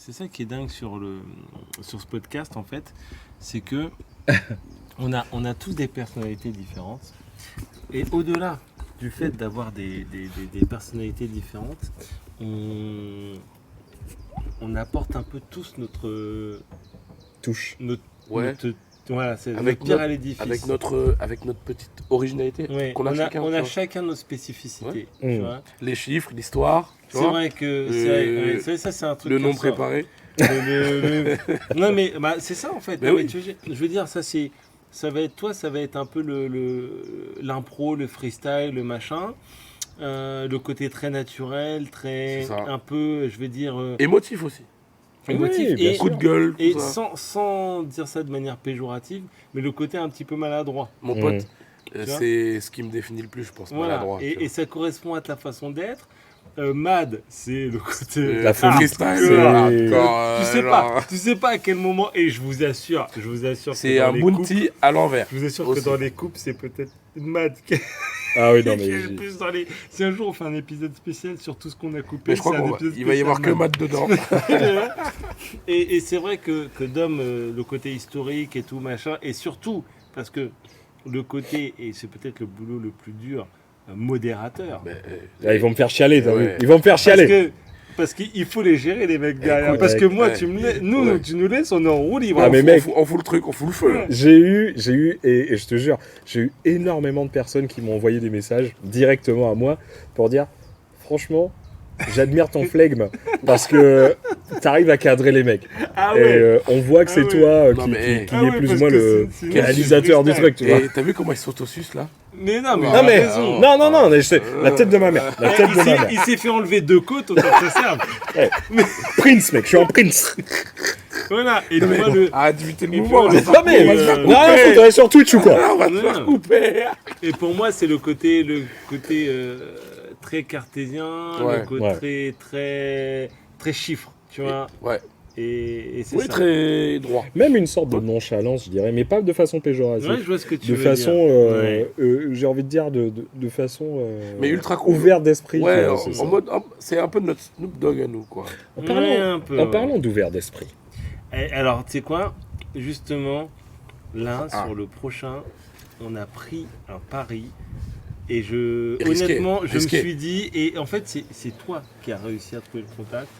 c'est ça qui est dingue sur ce podcast en fait, c'est que on a tous des personnalités différentes et au-delà du fait d'avoir des personnalités différentes, on apporte un peu tous notre touche. Voilà, c'est avec notre pierre à l'édifice. Avec notre petite originalité qu'on a chacun. On a chacun nos spécificités. Tu vois. Les chiffres, l'histoire. C'est vrai que ça c'est un truc. Le nom préparé. Non mais c'est ça en fait. Mais oui. Je veux dire, ça va être un peu l'impro, le freestyle, le machin. Le côté très naturel, un peu, je vais dire... émotif aussi. Émotif et coup de gueule. Et sans dire ça de manière péjorative, mais le côté un petit peu maladroit. Mon pote, c'est ce qui me définit le plus, je pense, maladroit. Et ça correspond à ta façon d'être. Mad, c'est le côté... La folie. Tu sais pas à quel moment, et je vous assure c'est un bounty à l'envers. Je vous assure que dans les coupes, c'est peut-être Mad qui... Ah oui, non, mais. Plus dans les... Si un jour on fait un épisode spécial sur tout ce qu'on a coupé, mais je crois qu'il va y avoir que Matt dedans. et c'est vrai que Dom, le côté historique et tout machin, et surtout parce que le côté, et c'est peut-être le boulot le plus dur, modérateur. Ils vont me faire chialer, t'as vu. Ils vont me faire chialer. Parce qu'il faut les gérer, les mecs derrière. Parce que moi, tu nous laisses, on est en roue libre. Ah, mais mec, on fout le truc, on fout le feu. J'ai eu, et je te jure, j'ai eu énormément de personnes qui m'ont envoyé des messages directement à moi pour dire, franchement, j'admire ton flegme parce que t'arrives à cadrer les mecs. Et on voit que c'est toi qui est plus ou moins le réalisateur du truc, tu vois. T'as vu comment ils s'autosucent là? Mais non, mais non, la tête de ma mère. Il s'est fait enlever 2 côtes, autant que ça serve. Prince, mec, je suis en Prince. Voilà, et toi le. Ah, d'éviter le mouvement. Non, faut aller sur Twitch ou quoi? On va te faire couper. Et pour moi, c'est le côté très cartésien, le côté très chiffre, tu vois. Et c'est ça. Très droit. Même une sorte de nonchalance, je dirais, mais pas de façon péjorative. Ouais, je vois ce que tu veux dire. J'ai envie de dire de façon mais ultra ouverte d'esprit. Ouais, en mode, c'est un peu notre Snoop Dogg à nous, quoi. En parlant d'ouvert d'esprit. Alors, tu sais quoi? Justement, là, sur le prochain, on a pris un pari. Et honnêtement, je me suis dit, et en fait, c'est toi qui as réussi à trouver le contact.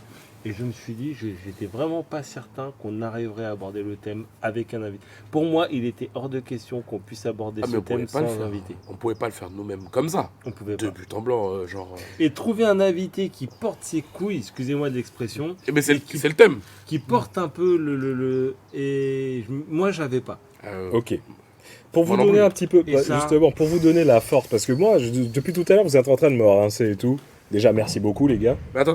Et je me suis dit, j'étais vraiment pas certain qu'on arriverait à aborder le thème avec un invité. Pour moi, il était hors de question qu'on puisse aborder ce thème sans invité. On pouvait pas le faire nous-mêmes comme ça. On pouvait pas. De but en blanc, genre. Et trouver un invité qui porte ses couilles, excusez-moi de l'expression. Eh ben c'est le thème. Qui porte un peu moi, j'avais pas. Ok. Pour vous donner un petit peu, justement, pour vous donner la force, parce que moi, depuis tout à l'heure, vous êtes en train de me rincer et tout. Déjà, merci beaucoup, les gars. Mais attends.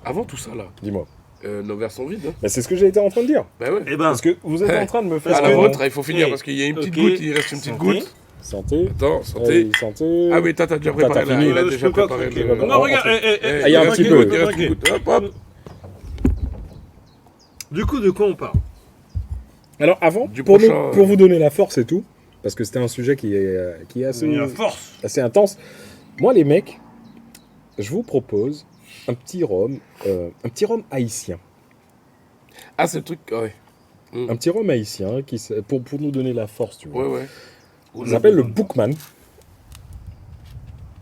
Avant tout ça, là. Dis-moi. Nos verres sont vides. Hein. Bah, c'est ce que j'ai été en train de dire. Bah ouais. Parce que vous êtes en train de me faire... la vôtre, il faut finir, parce qu'il y a une petite goutte, il reste une petite goutte. Santé. Attends, santé. Santé. Ah oui, t'as déjà préparé. Il a déjà préparé. Non, regarde. Il y a un petit peu. Il reste une goutte. Hop. Du coup, de quoi on parle? Alors, avant, pour vous donner la force et tout, parce que c'était un sujet qui est assez intense. Moi, les mecs, je vous propose un petit rhum haïtien. Ah, c'est le truc, ouais. Un petit rhum haïtien pour nous donner la force, tu vois. Ouais. Ça s'appelle le Bookman.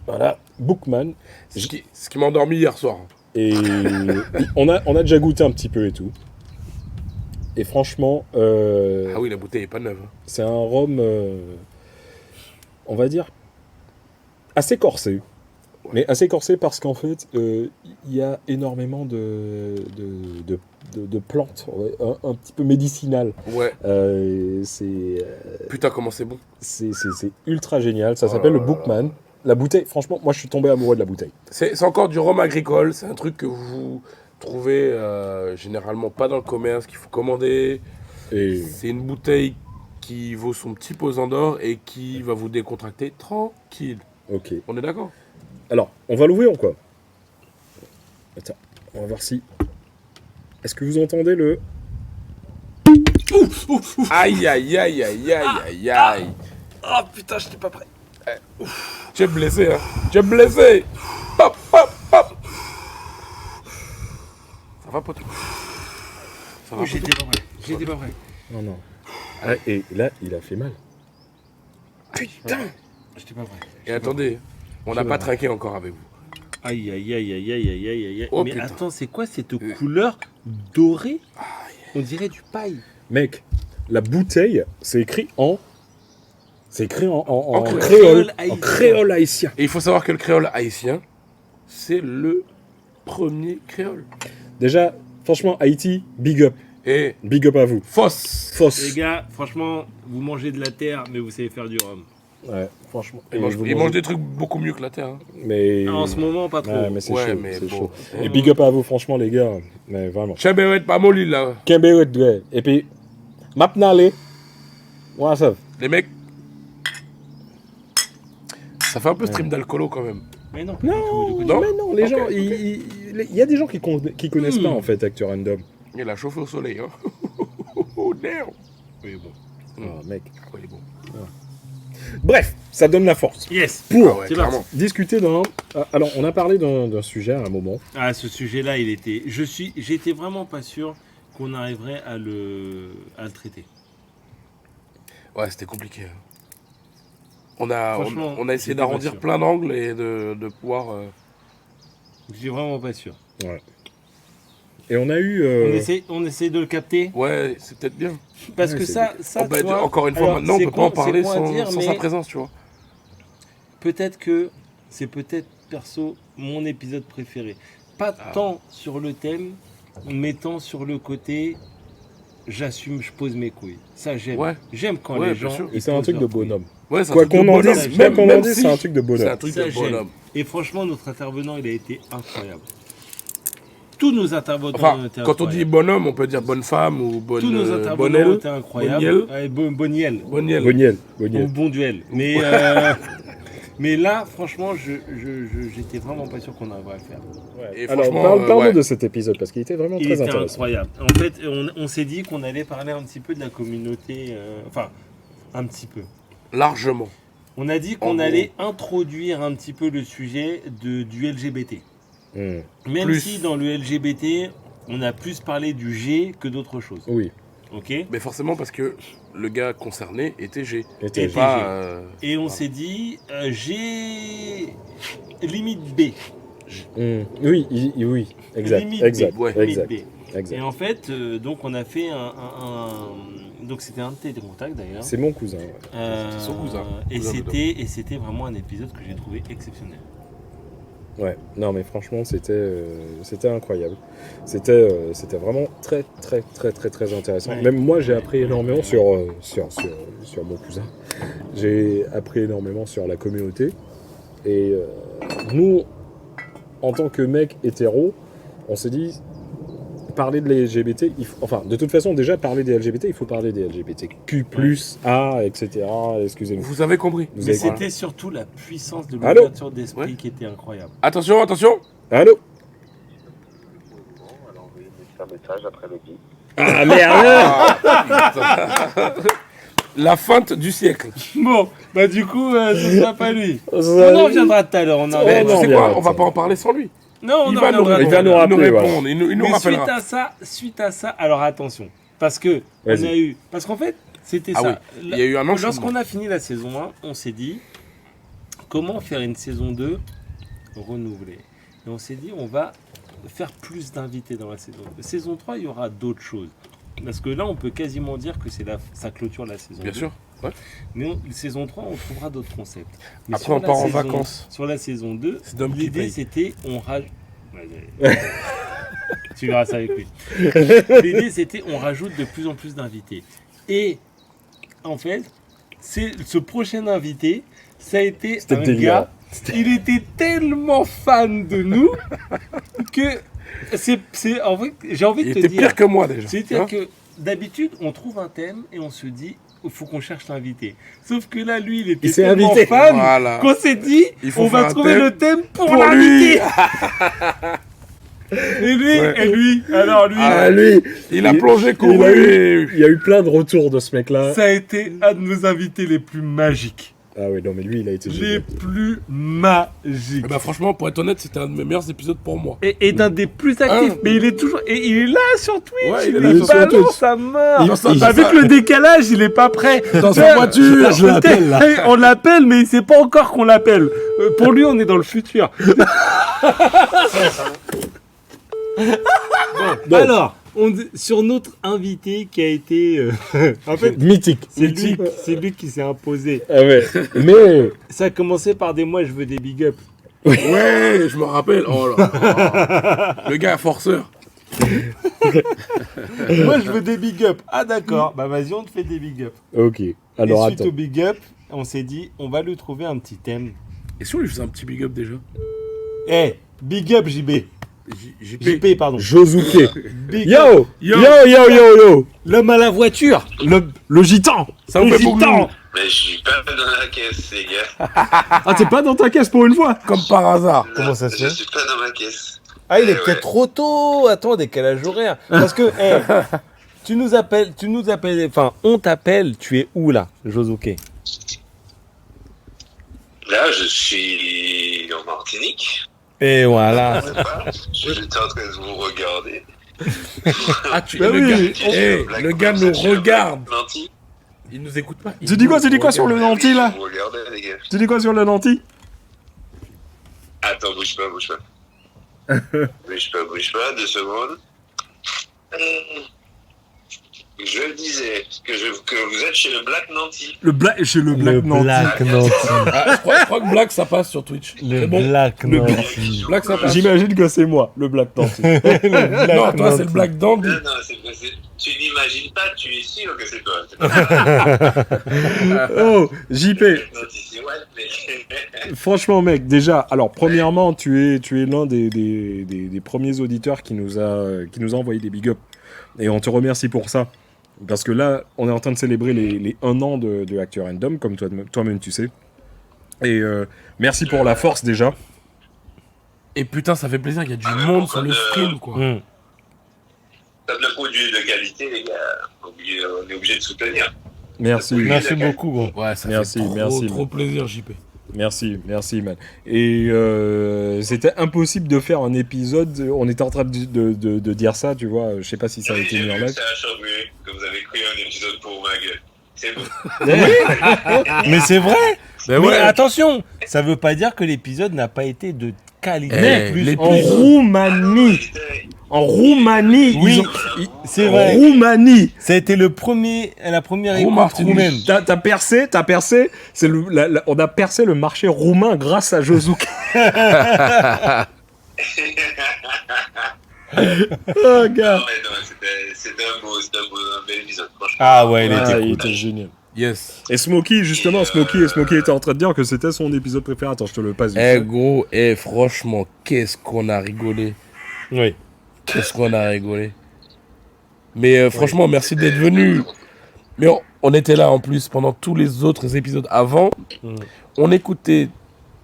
Voilà, Bookman. Ce qui m'a endormi hier soir. Et on a déjà goûté un petit peu et tout. Et franchement... Ah oui, la bouteille est pas neuve. C'est un rhum, on va dire, assez corsé. Ouais. Mais assez corsé parce qu'en fait, il y a énormément de plantes, un petit peu médicinales. Ouais. Putain, comment c'est bon. C'est ultra génial. Ça s'appelle le Bookman. La bouteille, franchement, moi je suis tombé amoureux de la bouteille. C'est encore du rhum agricole. C'est un truc que vous trouvez généralement pas dans le commerce, qu'il faut commander. C'est une bouteille qui vaut son petit pesant d'or et qui va vous décontracter tranquille. Ok. On est d'accord? Alors, on va l'ouvrir ou quoi? Attends, on va voir si... Est-ce que vous entendez le... Aïe, aïe, aïe, aïe, aïe, aïe. Ah putain, j'étais pas prêt. Tu es blessé, hein? Tu es blessé. Hop, hop, hop. Ça va, pote? J'étais pas prêt. Non. Ah, et là, il a fait mal. Putain. J'étais pas prêt. Et attendez, on n'a pas trinqué encore avec vous. Aïe. Oh, mais putain. attends, c'est quoi cette couleur dorée? On dirait du paille. Mec, la bouteille, c'est écrit en créole. créole. En créole haïtien. Et il faut savoir que le créole haïtien, c'est le premier créole. Déjà, franchement, Haïti, big up. Et Big up à vous. Foss. Les gars, franchement, vous mangez de la terre, mais vous savez faire du rhum. Ouais, franchement. Ils mangent des trucs beaucoup mieux que la terre. Hein. Mais... En ce moment, pas trop. Ouais, mais c'est Ouais, chaud, mais c'est bon. chaud. Et big up à vous, franchement, les gars. Mais vraiment. Cheberet, pas molly là. Kemberet, ouais. Et puis, Mapnale. Ouais, ça. Les mecs. Ça fait un peu stream d'alcoolo quand même. Mais non, Non, Non. mais non, les Ok, gens, ok. il y a des gens qui connaissent pas en fait Actu Random. Il a chauffé au soleil. Hein. Oh damn. Oui, bon. Oh, mec. Oui, bon. Bref, ça donne la force. Yes. Pour Ah ouais, c'est clairement. discuter d'un. Alors, on a parlé d'un sujet à un moment. Ah, ce sujet-là, j'étais vraiment pas sûr qu'on arriverait à le traiter. Ouais, c'était compliqué. Hein. On a essayé j'étais d'arrondir pas sûr. plein d'angles et de pouvoir. J'étais vraiment pas sûr. Ouais. Et on a eu. On essaie de le capter. Ouais, c'est peut-être bien. Parce Ouais, que c'est ça, Oh, bah, tu vois, encore une fois, alors, maintenant, on c'est peut pas en con- c'est parler con à sans, dire, sans mais sa présence, tu vois. peut-être que c'est peut-être perso mon épisode préféré. Pas tant sur le thème, mais tant sur le côté j'assume, je pose mes couilles. Ça, j'aime. Ouais. J'aime quand Ouais, les bien gens. sûr. Et ils c'est un posent truc de leurs couilles. bonhomme. Ouais, c'est un Quoi truc de qu'on en bonhomme. dise, même- quoi qu'on en même dise, si- c'est un truc de C'est bonhomme. un truc Ça, de j'aime. bonhomme. Et franchement, notre intervenant, il a été incroyable. Tous nos intervenants Enfin, ont été quand on dit incroyables. bonhomme, on peut dire bonne femme ou bonne. Tous nos bonne intervenants aile. ont été incroyables. Bonne Ouais, Boniel. Bonne aile. Boniel. Ou bon duel. Mais là, franchement, j'étais vraiment pas sûr qu'on arriverait à le faire. Et Alors, franchement, parle-nous ouais. de cet épisode parce qu'il était vraiment Il très était intéressant. incroyable. En fait, on s'est dit qu'on allait parler un petit peu de la communauté. Enfin, un petit peu. Largement. On a dit En qu'on gros. allait introduire un petit peu le sujet du LGBT. Hmm. Même Plus. si dans le LGBT, on a plus parlé du G que d'autres choses. Oui. Ok. Mais forcément, parce que le gars concerné était G. Était Et G. pas. Et on s'est dit G limite B. Oui, oui, exact, Limite exact, B. ouais. exact, Limite B. exact. Et en fait, donc on a fait donc c'était un de tes contacts d'ailleurs. C'est mon cousin. Ouais. C'était son cousin. Et Cousin de c'était vraiment un épisode que j'ai trouvé exceptionnel. Ouais, non mais franchement c'était incroyable. C'était vraiment très très très très très intéressant. Ouais. Même moi j'ai Ouais. appris énormément Ouais. sur mon cousin. J'ai appris énormément sur la communauté. Et nous, en tant que mecs hétéros, on s'est dit parler de LGBT, enfin de toute façon déjà parler des LGBT, il faut parler des LGBTQ+, A, etc. Excusez-moi. Vous avez compris. Vous Mais avez c'était surtout la puissance de Allô l'ouverture d'esprit Ouais. qui était incroyable. Attention, attention. Allô? Elle a envoyé un message après le bip. Ah merde! La feinte du siècle. Bon, bah du coup, ce sera pas lui. Ça- On en reviendra tout à l'heure. On en Oh, Mais reviendra. non, tu sais bien, quoi, on va attends. pas en parler sans lui. Non, on Il en va nous reviendra. il va nous répondre. rappeler, voilà. Répondre. Il nous Mais rappellera. suite à ça, alors attention, parce que on Vas-y. a eu, parce qu'en fait, c'était Ah ça. oui, il y a eu un enchaînement. Lorsqu'on a fini la saison 1, on s'est dit comment faire une saison 2 renouvelée. Et on s'est dit on va faire plus d'invités dans la saison 2. Saison 3, il y aura d'autres choses. Parce que là, on peut quasiment dire que ça clôture la saison 2. Bien sûr. Ouais. Mais saison 3, on trouvera d'autres concepts. Mais Après, sur on la part en saison- vacances. Sur la saison 2, C'est Dom qui l'idée paye. c'était on rajoute. Tu verras ça avec lui. L'idée c'était on rajoute de plus en plus d'invités. Et en fait, ce prochain invité, ça a été C'était un délire. gars. Il était tellement fan de nous que en fait, j'ai envie Il de te était dire. pire que moi déjà. C'est-à-dire Hein que d'habitude, on trouve un thème et on se dit, il faut qu'on cherche l'invité. Sauf que là, lui, il était Il s'est tellement invité. fan Voilà. qu'on s'est dit, Il faut on va faire un trouver thème le thème pour pour l'invité. lui. Et lui, Ouais. alors lui, Ah lui, Il a il- plongé il a couru. eu- il y a eu plein de retours de ce mec-là. ça a été un de nos invités les plus magiques. Ah ouais, non, mais lui, il a été Les génial. plus magiques. Bah franchement, pour être honnête, c'était un de mes meilleurs épisodes pour moi. Et d'un des plus actifs. Mais il est toujours. Et il est là sur Twitch. Ouais, il il est là est sur balance à mort. Il- Avec le décalage, il est pas prêt. Dans sa voiture. Je l'appelle, là. On l'appelle, mais il sait pas encore qu'on l'appelle. Pour lui, on est dans le futur. Bon, alors, sur notre invité qui a été. En fait, Mythique. c'est lui qui s'est imposé. Ah ouais. Mais. Ça a commencé par des moi, je veux des big up. Ouais, je me rappelle. Oh là. Le gars forceur. Moi, je veux des big up. Ah, d'accord. Bah, vas-y, on te fait des big up. Ok. Alors Et suite attends. au big up, on s'est dit, on va lui trouver un petit thème. Et si on lui faisait un petit big up déjà? Eh, big up, JB. JP, pardon. Josuke. Big up. Yo yo yo yo yo. L'homme à la voiture. Le gitan. Ça vous le fait beaucoup. gitan. Mais je suis pas dans la caisse, les gars. Ah, t'es pas dans ta caisse pour une fois. Comme par hasard. Comment ça se Je fait suis pas dans ma caisse. Ah, il est Ouais. peut-être trop tôt. Attends, décalage horaire. Parce que, tu nous appelles, enfin, on t'appelle, tu es où là, Josuke? Là, je suis en Martinique. Et voilà. Je sais pas. J'étais en train de vous regarder. Ah, Bah le oui, gars, le gars nous regarde. Nanti. Il nous écoute pas. Tu dis quoi sur le nanti là? Vous regardez, les gars. Tu dis quoi sur le nanti? Attends, bouge pas. Bouge pas, 2 secondes. Je disais que vous êtes chez le Black Nanti. Chez le Black Nanti. Nanti. Ah, je crois que Black ça passe sur Twitch. C'est bon. Black Le Nanti. Black ça passe. J'imagine que c'est moi, le Black Nanti. Non, toi c'est le Black Dandy. Non, tu n'imagines pas, tu es sûr que c'est toi. C'est pas Oh, JP, Black Nanti, c'est ouais, mais... franchement mec, déjà, alors premièrement, tu es l'un des premiers auditeurs qui nous a envoyé des big ups. Et on te remercie pour ça. Parce que là, on est en train de célébrer les 1 an de Actu Random, comme toi-même tu sais. Et merci pour la force déjà. Et putain, ça fait plaisir, il y a du monde sur le stream quoi. Comme le produit de qualité, les gars, on est obligé de soutenir. Merci. Merci beaucoup, gros. Ouais, ça Merci, fait trop, merci, trop plaisir, JP. Merci, man. Et c'était impossible de faire un épisode. On était en train de dire ça, tu vois. Je sais pas si ça a été mis en live. Ça a changé, que vous avez pris un épisode pour ma gueule. C'est bon. Mais c'est vrai. Mais Mais ouais. attention, ça veut pas dire que l'épisode n'a pas été de qualité. Eh, Plus les- en Roumanie. En Roumanie. Oui, C'est vrai. Roumanie. Ça a été la première écoute Martinique. roumaine. T'as percé. C'est on a percé le marché roumain grâce à Josuke. Oh, gars. Non, c'était un bel épisode, franchement. Ah ouais, il était Ah, cool. il était génial. Yes. Et Smokey, justement, Smokey était en train de dire que c'était son épisode préféré. Attends, je te le passe. Eh gros, franchement, qu'est-ce qu'on a rigolé. Oui. Qu'est-ce qu'on a rigolé. Mais franchement, merci d'être venu. Mais on était là en plus pendant tous les autres épisodes avant. On écoutait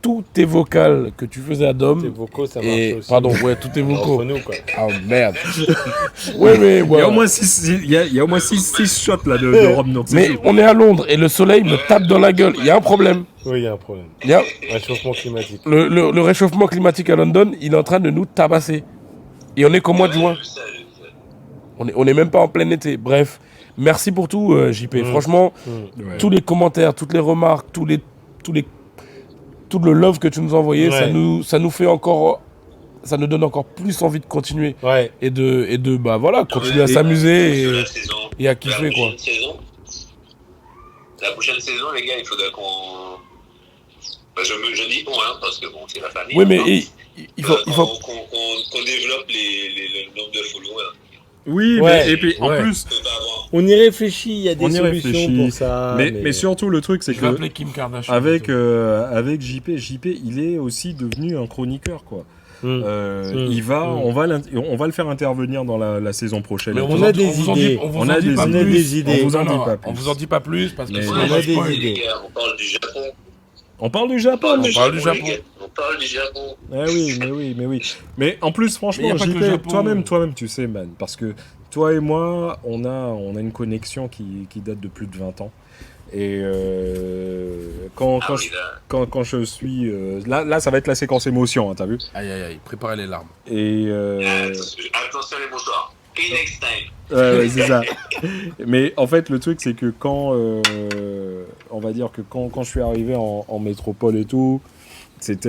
tous tes vocales que tu faisais à Dom. Tes vocaux, ça marche Et aussi. pardon, ouais, tous tes vocaux. Entre nous, quoi. Ah merde. Ouais, mais Il y ouais. a au moins 6 shots là de rhum. Donc Mais on est à Londres et le soleil me tape dans la gueule. Il y a un problème. Oui, il y a un problème. Il y a Réchauffement climatique. le réchauffement climatique à London, il est en train de nous tabasser. Et on est qu'au mois de juin. Je sais. On est même pas en plein été. Bref, merci pour tout, JP. Franchement, Ouais. tous les commentaires, toutes les remarques, tout le love que tu nous as envoyé, Ouais. ça nous fait encore, ça nous donne encore plus envie de continuer Ouais. et de bah voilà, continuer à Et- s'amuser la saison, et à kiffer quoi. La prochaine saison, les gars, il faudra qu'on... Bah, je dis on, hein, parce que bon, c'est la famille. Oui, mais maintenant. il faut, Qu'on développe le nombre de followers. Oui, Ouais. mais et puis en Ouais. plus, On peut pas avoir... On y réfléchit, il y a des On y solutions réfléchit. pour ça. mais surtout le truc, c'est je vais que appeler Kim Kardashian. avec JP, il est aussi devenu un chroniqueur quoi. Il va, on va le faire intervenir dans la saison prochaine. Mais on a des idées. On vous On en a dit des pas idées. plus. On vous en Non, dit pas on plus. vous en dit pas plus parce que Mais sinon on on a va des spoil. idées. Les gars, on parle du Japon. On parle du Japon. On parle du Japon. les gars. On parle du Japon. Mais oui. Mais en plus, franchement, JP, toi-même, tu sais, man, parce que toi et moi, on a une connexion qui date de plus de 20 ans. Et quand je suis... là, ça va être la séquence émotion, hein, t'as vu? Aïe, préparez les larmes. Et attention les bonsoirs. Next time. Ouais, c'est ça. Mais en fait, le truc, c'est que quand... on va dire que quand je suis arrivé en métropole et tout, c'est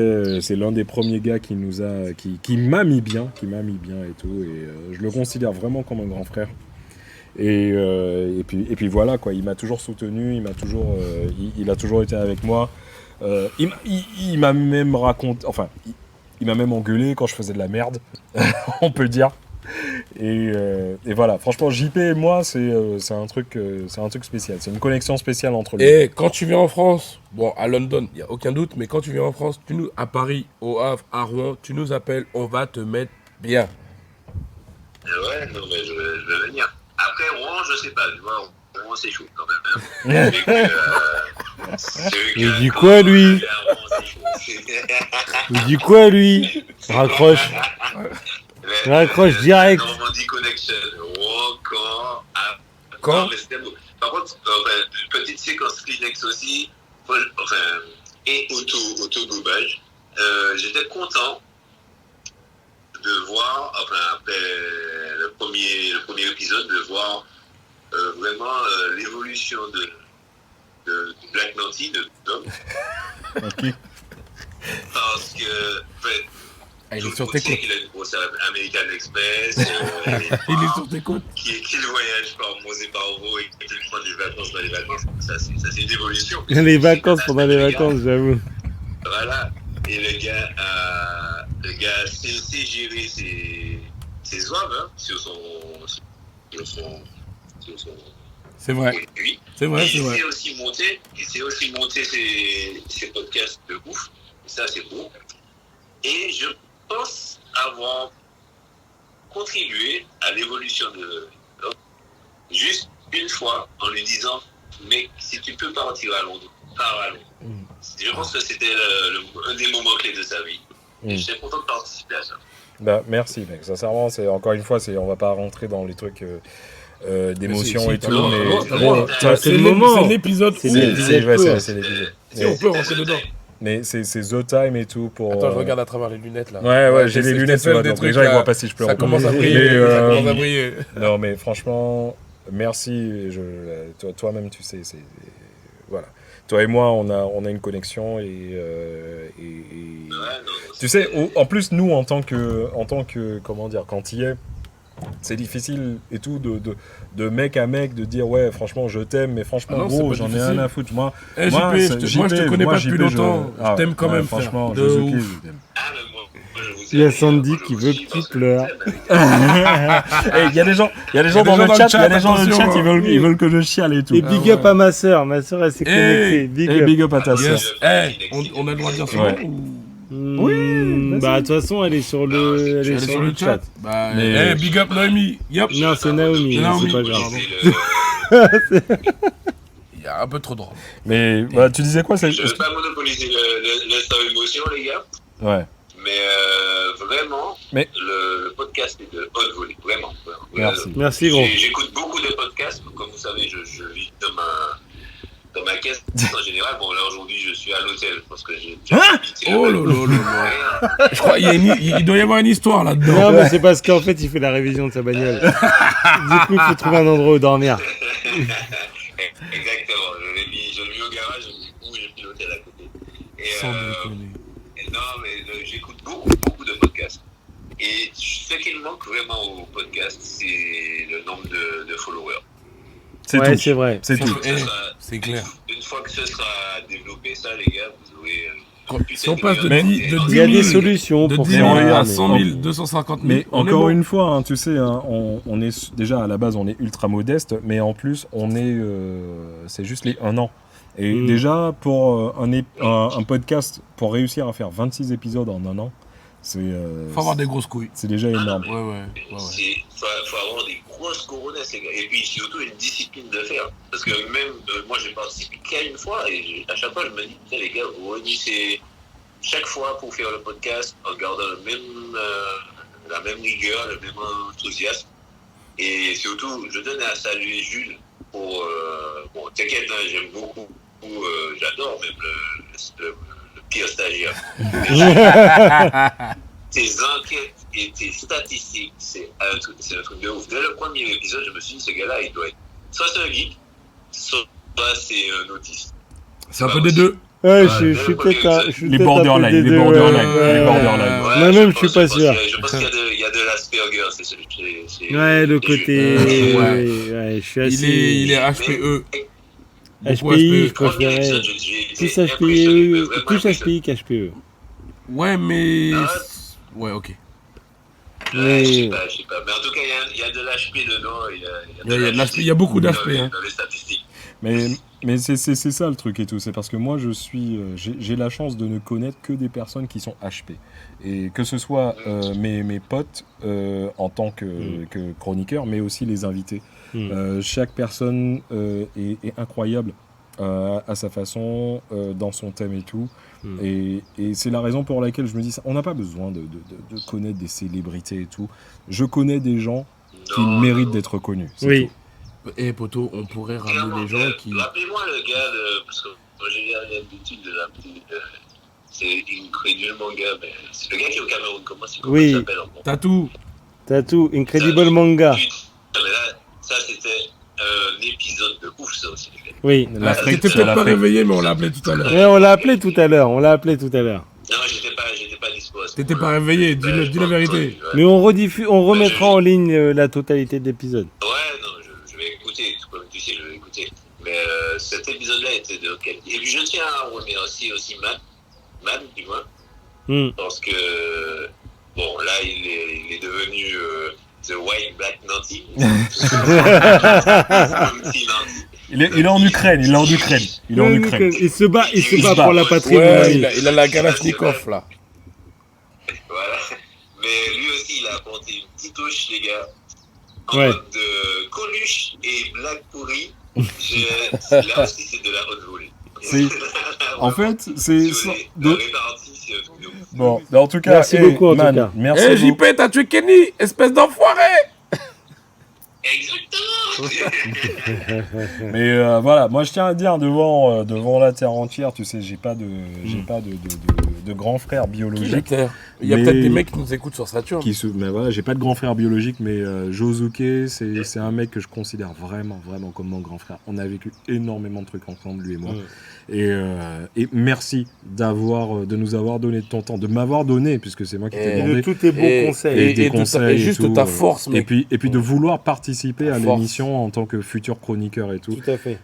l'un des premiers gars qui m'a mis bien et tout. Et je le considère vraiment comme un grand frère. Et puis voilà, quoi, il m'a toujours soutenu, il a toujours été avec moi. Il m'a même raconté, enfin, il m'a même engueulé quand je faisais de la merde, on peut dire. Et voilà, franchement, JP et moi, c'est un truc spécial, c'est une connexion spéciale entre nous. Et quand tu viens en France, bon, à London, il n'y a aucun doute, mais quand tu viens en France, à Paris, au Havre, à Rouen, tu nous appelles, on va te mettre bien. Ouais, non, mais je vais venir. Après, Rouen, je sais pas, tu vois, Rouen, c'est chaud quand même. Il dit quoi, lui? Il dit quoi, lui? Raccroche. Raccroche direct. Normandie Connection. Rouen, quand par contre, une petite séquence Kleenex aussi, et auto-gobage. J'étais content de voir, après le premier épisode, de voir vraiment l'évolution de Black Nancy, de Tom. Ok. Parce que, il est sur tes côtes. Il a une grosse American Express. Il est sur tes côtes. Qui le voyage par Mose et par Oro et qui prend des vacances dans les vacances. Ça, c'est une évolution. Les vacances pendant les vacances, j'avoue. Voilà. Et le gars sait gérer ses zouaves, hein, sur son c'est vrai. produit. C'est vrai. Il sait aussi monter ses podcasts de ouf. Et ça, c'est beau. Et je pense avoir contribué à l'évolution de l'homme juste une fois en lui disant, mec, si tu peux partir à Londres, pars à Londres. Je pense que c'était un des moments clés de sa vie. Et j'étais content de participer à ça. Bah, merci, mec. Sincèrement, encore une fois, on va pas rentrer dans les trucs d'émotion et tout. C'est le moment. C'est l'épisode. C'est l'épisode. Si on peut rentrer dedans. Mais c'est The Time et tout pour... Attends, je regarde à travers les lunettes, là. Ouais, j'ai les lunettes, donc les gens, ils voient pas si je pleure. Ça commence à briller, Non, mais franchement, merci. Toi-même, tu sais, voilà. Toi et moi, on a une connexion et tu sais, en plus, nous, en tant que comment dire, quand il est, c'est difficile et tout de mec à mec de dire ouais franchement je t'aime mais franchement gros j'en ai rien à foutre moi je te connais pas depuis longtemps je t'aime quand même franchement je t'aime. Il y a Sandy qui veut que tu pleures. Il y a des gens dans le chat ils veulent que je chiale et tout. Et big up à ma soeur elle s'est connectée. Big up à ta soeur. On a le droit de dire ça Oui, bah de toute façon elle est sur le chat. Big up Naomi. Yep. Non, c'est Naomi, c'est pas grave. Il y a un peu trop de drôle. Mais tu disais quoi? Je ne veux pas monopoliser l'instant émotion, les gars. Ouais. Mais vraiment, le podcast est de haute volée. Vraiment. Merci gros. J'écoute beaucoup de podcasts. Comme vous savez, je vis dans ma caisse en général. Bon, là aujourd'hui, je suis à l'hôtel parce que j'ai habité. Oh là. Je crois qu'il doit y avoir une histoire là-dedans. Non, mais c'est parce qu'en fait, il fait la révision de sa bagnole. Du coup, il faut trouver un endroit où dormir. Exactement. Je l'ai mis au garage. Du coup, j'ai mis l'hôtel à côté. Sans déconner. Non, mais j'écoute beaucoup de podcasts. Et ce qui me manque vraiment au podcast, c'est le nombre de followers. C'est tout. C'est vrai. C'est tout. C'est clair. Une fois que ce sera développé, ça, les gars, vous aurez... Si on passe de 10 000, il y a des solutions pour faire à 100 000, 250 000. Mais encore une fois, hein, tu sais, hein, on est déjà à la base, on est ultra modeste, mais en plus, c'est juste les 1 an. Et déjà, pour un podcast, pour réussir à faire 26 épisodes en 1 an, faut avoir des grosses couilles. C'est déjà énorme. Ouais. Faut avoir des grosses coronas, les gars. Et puis surtout une discipline de faire. Parce que même moi, j'ai participé qu'à une fois, et à chaque fois, je me dis, les gars, vous réunissez chaque fois pour faire le podcast en gardant la même rigueur, le même enthousiasme. Et surtout, je tenais à saluer Jules pour... bon, t'inquiète, hein, j'aime beaucoup, j'adore même le pire stagiaire. Tes enquêtes et tes statistiques, c'est un truc de ouf. Dès le premier épisode, je me suis dit, ce gars-là, il doit être... Soit c'est un geek, soit c'est un autiste. C'est un peu des deux. Ouais, je suis peut-être les borderline, les borderline. Moi-même, je suis pas sûr. Je pense qu'il y a de l'Asperger, c'est celui ouais, le côté. Ouais, je suis assez. Il est HPE. HPI, je préférais. Plus HPI qu'HPE. Ouais, mais. Ouais, ok. Je sais pas. Mais en tout cas, il y a de l'HP dedans. Il y a beaucoup d'HP. Dans les statistiques. Mais c'est ça le truc et tout, c'est parce que moi j'ai la chance de ne connaître que des personnes qui sont HP. Et que ce soit mes potes en tant que chroniqueur, mais aussi les invités. Chaque personne est incroyable à sa façon, dans son thème et tout. Et c'est la raison pour laquelle je me dis ça. On n'a pas besoin de connaître des célébrités et tout. Je connais des gens qui méritent d'être connus. Oui. Tout. Et poto, on pourrait ramener des gens qui... Rappelez-moi le gars, parce que moi j'ai l'habitude de l'appeler, c'est Incredible Manga, mais c'est le gars qui est au Cameroun, comment il s'appelle encore Tatou, Incredible Manga. Mais là, ça c'était un épisode de ouf, ça aussi. Oui. T'étais peut-être pas réveillé, mais on l'a appelé tout à l'heure. Ouais, on l'a appelé tout à l'heure. Non, j'étais pas dispo à ce T'étais pas réveillé, dis la vérité. Mais on remettra en ligne la totalité de l'épisode. Ouais, non, je vais écouter, comme tu sais, je vais écouter. Mais cet épisode-là était de qualité. Et puis je tiens à remercier aussi Man, du moins. Parce que, bon, là, il est devenu The White Black Nancy. Il est en Ukraine, Il se bat pour la patrie. Ouais, il a la Kalachnikov, là. Voilà. Mais lui aussi, il a apporté une petite touche, les gars. En mode de Coluche et Black Pourri. Là aussi, c'est de la haute volée. En fait, c'est... Bon, en tout cas, merci beaucoup, en tout cas. Merci beaucoup. JP, t'as tué Kenny, espèce d'enfoiré. Exactement. Mais voilà, moi je tiens à dire devant la terre entière, tu sais, j'ai pas de grand frère biologique. Il y a peut-être des mecs qui nous écoutent sur Saturne. Mais voilà, j'ai pas de grand frère biologique, mais Josuke, c'est un mec que je considère vraiment comme mon grand frère. On a vécu énormément de trucs ensemble, lui et moi. Et merci de nous avoir donné de ton temps, de m'avoir donné, puisque c'est moi qui t'ai demandé. De tous tes bons conseils. Et juste tout, ta force, mec. Et puis de vouloir participer à l'émission en tant que futur chroniqueur et tout. Tout à fait.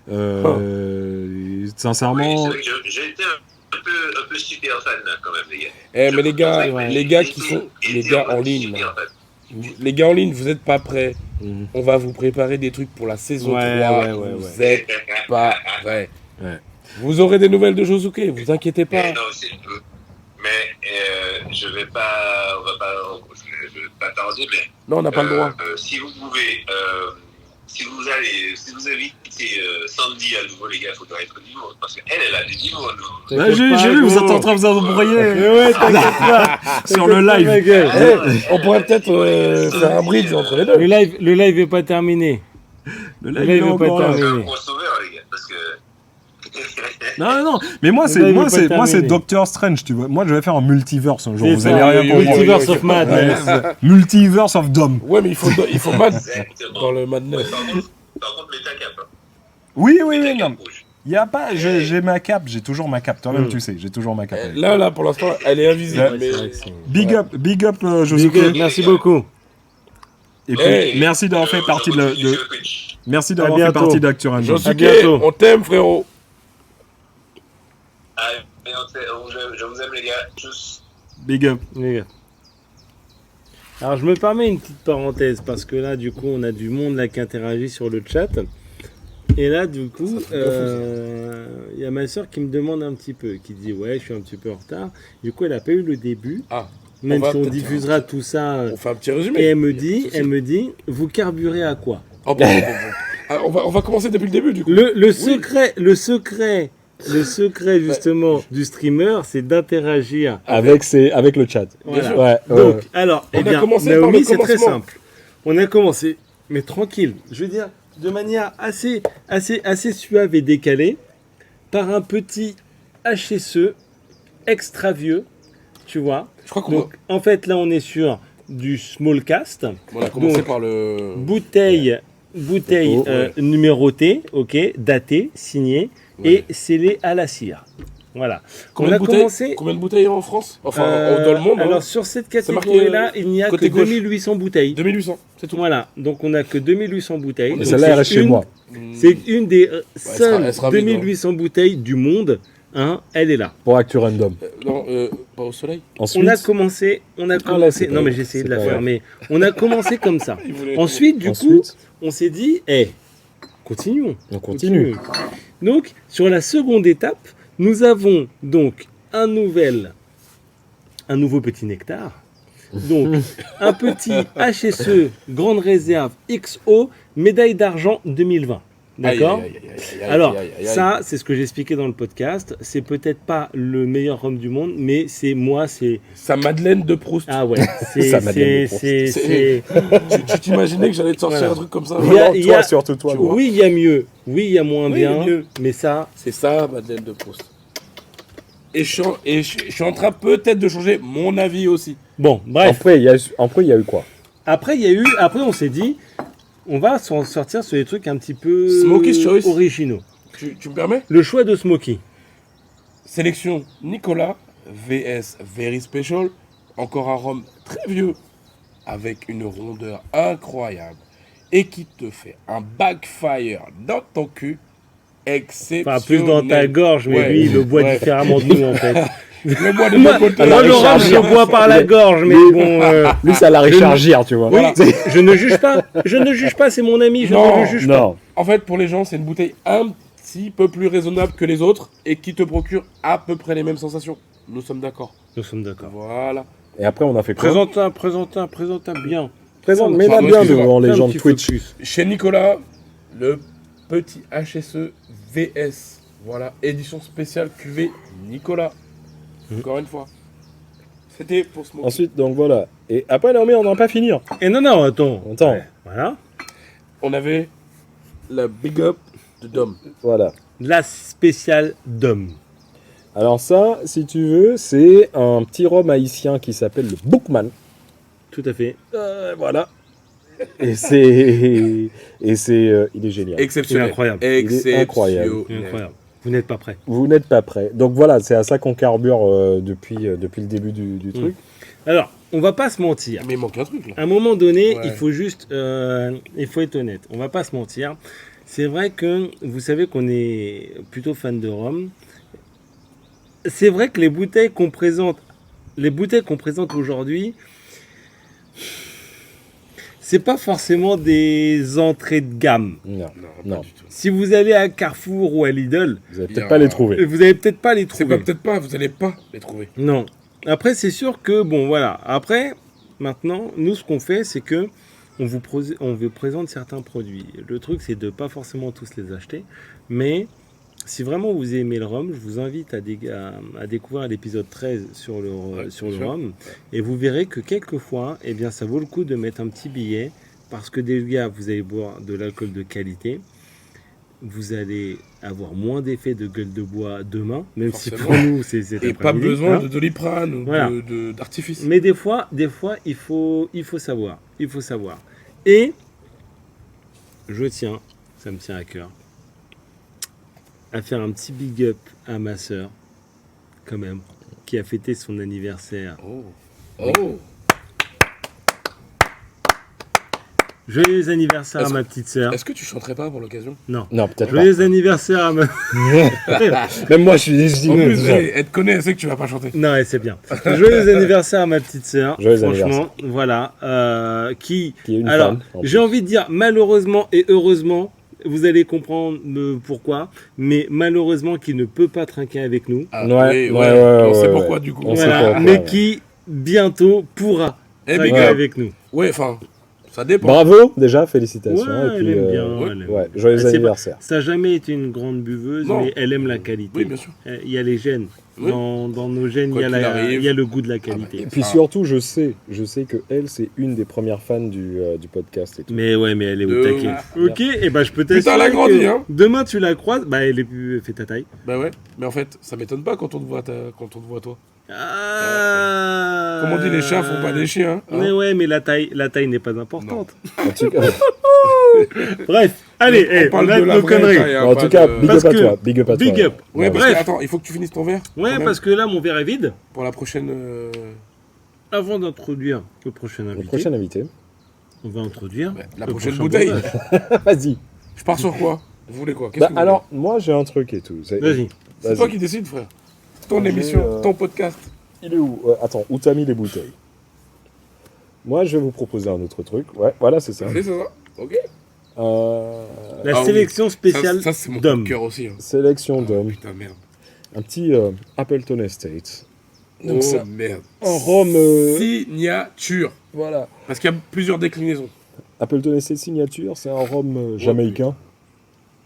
Sincèrement... Oui, j'ai été un peu super fan, là, quand même, les gars. Mais les gars qui sont... Les gars en ligne, là. Les gars en ligne, vous êtes pas prêts. On va vous préparer des trucs pour la saison 3. Vous êtes pas prêts. Vous aurez des nouvelles de Josuke, vous inquiétez pas. Mais je vais pas tarder, mais... Non, on n'a pas le droit. Si vous pouvez... Si vous invitez Sandy à nouveau, les gars, il faudra être niveau. Parce qu'elle a du niveau, nous. J'ai vu, vous êtes en train de vous embrouiller. Ouais, t'inquiète pas. Sur le live. On pourrait peut-être faire un bridge entre les deux. Le live n'est pas terminé. Le live n'est pas terminé. Les gars, parce que... Non, mais moi c'est Doctor Strange, tu vois. Moi je vais faire un multiverse un jour, vous allez rien comprendre. Multiverse of Madness. Multiverse of Dom. Ouais, mais il faut Mad dans le Madness. Par contre, mets ta cape. Oui, non. Il y a pas, j'ai ma cape, j'ai toujours ma cape. Toi-même tu sais, j'ai toujours ma cape. Là pour l'instant, elle est invisible. Big up Josuke. Merci beaucoup. Et puis merci d'avoir fait partie Merci d'avoir fait partie d'Actu Random. Josuke, on t'aime, frérot. Je vous aime, les gars. Tous. Big up. Alors, je me permets une petite parenthèse parce que là, du coup, on a du monde là qui interagit sur le chat. Et là, du coup, il y a ma soeur qui me demande un petit peu, qui dit ouais, je suis un petit peu en retard. Du coup, elle n'a pas eu le début. Même si on diffusera tout ça. On fait un petit résumé. Et elle me dit, vous carburez à quoi? On va commencer depuis le début, du coup. Le secret Le secret justement du streamer, c'est d'interagir avec le chat. Voilà. Ouais, Donc, alors, On a commencé par Naomi, le c'est très commencement. simple. On a commencé, mais tranquille. Je veux dire, de manière assez suave et décalée, par un petit HSE extra vieux, tu vois. Je crois qu'on Donc, en fait, là, on est sur du small cast. on a commencé donc, par le... Bouteille numérotée, ok, datée, signée et scellée à la cire. Voilà. Combien de bouteilles en France? Enfin, dans le monde. Alors, hein. sur cette C'est marqué, catégorie-là, il n'y a que côté gauche. 2800 bouteilles. 2800, c'est tout. Voilà, donc on n'a que 2800 bouteilles. Et Donc, celle-là, elle reste chez moi. C'est une des seules elle sera vide, 2800 bouteilles du monde. Hein, elle est là. Pour Actu Random. Non, pas au soleil. Ensuite, On a commencé. c'est Non, pas- mais j'ai essayé de la c'est faire, pas- mais on a commencé comme ça. Il voulait- Ensuite, du coup, on s'est dit, continuons. on continue. Donc, sur la seconde étape, nous avons donc un nouveau petit nectar. Donc, un petit HSE Grande Réserve XO, médaille d'argent 2020. D'accord? Aïe, aïe, aïe, aïe, aïe, Alors, aïe, aïe, aïe. ça, c'est ce que j'expliquais dans le podcast. C'est peut-être pas le meilleur rhum du monde, mais c'est moi, c'est... Sa Madeleine de Proust. Ah ouais, Ça m'a donné le c'est... Tu t'imaginais que j'allais te sortir Voilà. un truc comme ça? Il y a- Non, toi, surtout toi. Laurent. Oui, il y a mieux. Oui, il y a moins Oui, il y a bien. mieux. Mais ça, C'est ça, Madeleine de Proust. Et je suis en train peut-être de changer mon avis aussi. bon, bref. Après, il y a eu quoi? Après, on s'est dit, on va s'en sortir sur des trucs un petit peu Smokey's Choice. originaux. Tu me permets? Le choix de Smokey. Sélection Nicolas, VS Very Special. Encore un rhum très vieux, avec une rondeur incroyable. Et qui te fait un backfire dans ton cul. Exceptionnel. Enfin, plus dans ta gorge, mais Ouais. lui, il le boit Ouais. différemment de nous, en fait. Le bois de Moi, mon côté. moi, le rhum, recharge. je le bois par la gorge, mais bon... Lui, ça l'a rechargir, tu vois. Oui, je ne juge pas. Je ne juge pas, c'est mon ami, je Non, ne le juge pas. Non. En fait, pour les gens, c'est une bouteille un petit peu plus raisonnable que les autres et qui te procure à peu près les mêmes sensations. Nous sommes d'accord. Nous sommes d'accord. Voilà. Et après, on a fait quoi? Présente bien. Présente, Pardon, mets-la bien excuse-moi. devant les Fais un gens de petit Twitch. focus. Chez Nicolas, le petit HSE VS. Voilà, édition spéciale QV Nicolas. Encore une fois. C'était pour ce moment. Ensuite, donc voilà. Et après, non, mais on n'a pas fini. hein. Et non, attends. Attends. Ouais, voilà. On avait la Big Up de Dom. Voilà. La spéciale d'homme. Alors ça, si tu veux, c'est un petit rhum haïtien qui s'appelle le Bookman. Tout à fait. Voilà. Et c'est... il est génial. Exceptionnel. Il est incroyable. Il est Exceptionnel. incroyable. Incroyable. Vous n'êtes pas prêts. Vous n'êtes pas prêts. Donc voilà, c'est à ça qu'on carbure depuis le début du truc. Alors, on va pas se mentir. Mais il manque un truc là. À un moment donné, Ouais. il faut juste... il faut être honnête. On va pas se mentir. C'est vrai que vous savez qu'on est plutôt fan de rhum. C'est vrai que les bouteilles qu'on présente aujourd'hui, c'est pas forcément des entrées de gamme. Non, Non, non. pas du tout. Si vous allez à Carrefour ou à Lidl, Vous n'allez Il y peut-être a- pas les trouver. vous allez peut-être pas les C'est trouver. pas peut-être pas, vous allez pas les trouver. Non. Après, c'est sûr que, bon, voilà. Après, maintenant, nous, ce qu'on fait, c'est que on vous présente certains produits. Le truc, c'est de pas forcément tous les acheter. Mais si vraiment vous aimez le rhum, je vous invite à découvrir l'épisode 13 sur le Ouais, sur le bien sûr. rhum. Et vous verrez que quelquefois, eh bien, ça vaut le coup de mettre un petit billet. Parce que déjà, vous allez boire de l'alcool de qualité. Vous allez avoir moins d'effet de gueule de bois demain, même si Forcément. pour nous, c'est Et pas après-midi, besoin hein. de Doliprane ou Voilà. d'artifice. Mais des fois, il faut savoir. Il faut savoir. Et je tiens, ça me tient à cœur, à faire un petit big up à ma sœur, quand même, qui a fêté son anniversaire. Oh. Oh. Joyeux anniversaire à Est-ce- ma petite sœur. Est-ce que tu chanterais pas pour l'occasion? Non. Non, peut-être pas. Joyeux anniversaire à ma... Même moi, je dis En non, plus, déjà. elle te connaît, elle sait que tu vas pas chanter. Non, ouais, c'est bien. Joyeux anniversaire à ma petite sœur. Joyeux Franchement, voilà. Qui Qui est une alors, fan, en j'ai plus. envie de dire malheureusement et heureusement, vous allez comprendre pourquoi, mais malheureusement qui ne peut pas trinquer avec nous. Ah, Ouais, oui, ouais, on ouais, sait ouais, pourquoi ouais. du coup. On sait Voilà, pourquoi, mais ouais. qui bientôt pourra Eh, trinquer big up. avec nous. Ouais, enfin, Ça dépend. Bravo, déjà, félicitations. Ouais, et puis, elle aime bien. ouais, joyeux anniversaire. Ça n'a jamais été une grande buveuse, Non. mais elle aime la qualité. Oui, bien sûr. Il y a les gènes. Oui. Dans nos gènes, Quoi il y, qu'il arrive. y a le goût de la qualité. Et puis surtout, je sais que elle, c'est une des premières fans du podcast et tout. Mais ouais, mais elle est au De taquet. ouf. Ok, et bah je peux Putain, elle a t'assurer grandi, que hein. demain tu la croises, bah elle est plus fait ta taille. Bah ouais, mais en fait, ça m'étonne pas quand on te voit, toi. Ah. Comme on dit, les chats font pas des chiens. Hein. Mais ouais, mais la taille n'est pas importante. En tout cas, Bref, allez, on parle de arrête la nos vraie conneries. taille, hein, en pas tout cas, de- big Parce up à que- toi. Big up à toi. Big up. Ouais, parce Bref. que, attends, il faut que tu finisses ton verre. Ouais, quand même, parce que là mon verre est vide. pour la prochaine. Avant d'introduire le prochain Le invité, prochain invité. on va introduire La le prochaine prochain bouteille. breuvage. Vas-y. Je pars sur quoi? Vous voulez quoi? Qu'est-ce Bah, que vous alors, moi, j'ai un truc et tout. Vas-y. C'est toi qui décides, frère. Ton J'ai, émission, ton podcast. Il est où Attends, où t'as mis les bouteilles? Moi, je vais vous proposer un autre truc. Ouais, voilà, c'est ça. C'est ça. Ok. La Ah oui. sélection spéciale Ça, c'est mon coup d'hommes. de cœur aussi. Hein. Sélection Ah, d'hommes. putain, merde. Un petit Appleton Estate. Donc Oh ça, merde. en rhum. Signature. Voilà. Parce qu'il y a plusieurs déclinaisons. Appleton Estate signature, c'est un rhum jamaïcain.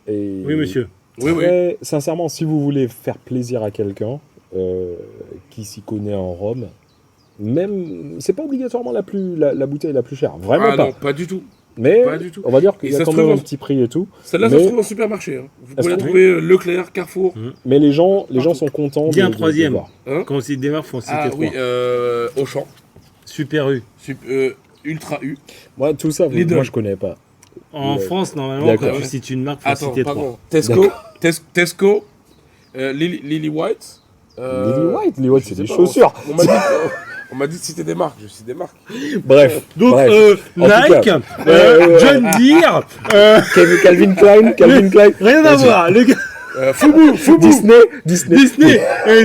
Et Oui, monsieur. Oui, oui. très sincèrement, si vous voulez faire plaisir à quelqu'un qui s'y connaît en rhum, même, c'est pas obligatoirement la bouteille la plus chère, vraiment Ah pas. non, pas du tout. Mais pas du tout. on va dire qu'il Et y a ça quand se même trouve un petit prix et tout. Celle-là, ça Mais- se trouve en supermarché. Hein. Vous Ça pouvez se la trouve. trouver Leclerc, Carrefour. Mais les gens sont contents. Dis un de troisième. voir. Hein Quand on s'y démarre, faut en citer Ah trois. oui, Auchan. Super U. Ultra U. Moi, tout ça, Lidl. moi, je connais pas. En Ouais. France, normalement, D'accord. quand tu cites une marque, faut en Attends, citer trois. pardon. Tesco. Tesco. Lily White. Lily White, c'est je des sais pas, chaussures. On m'a dit de citer des marques. Je cite des marques. Bref. Donc, bref. En tout Nike, cas, John Deere, Calvin Klein. rien à Vas-y. voir. Le gars, Fubu. Disney. Disney.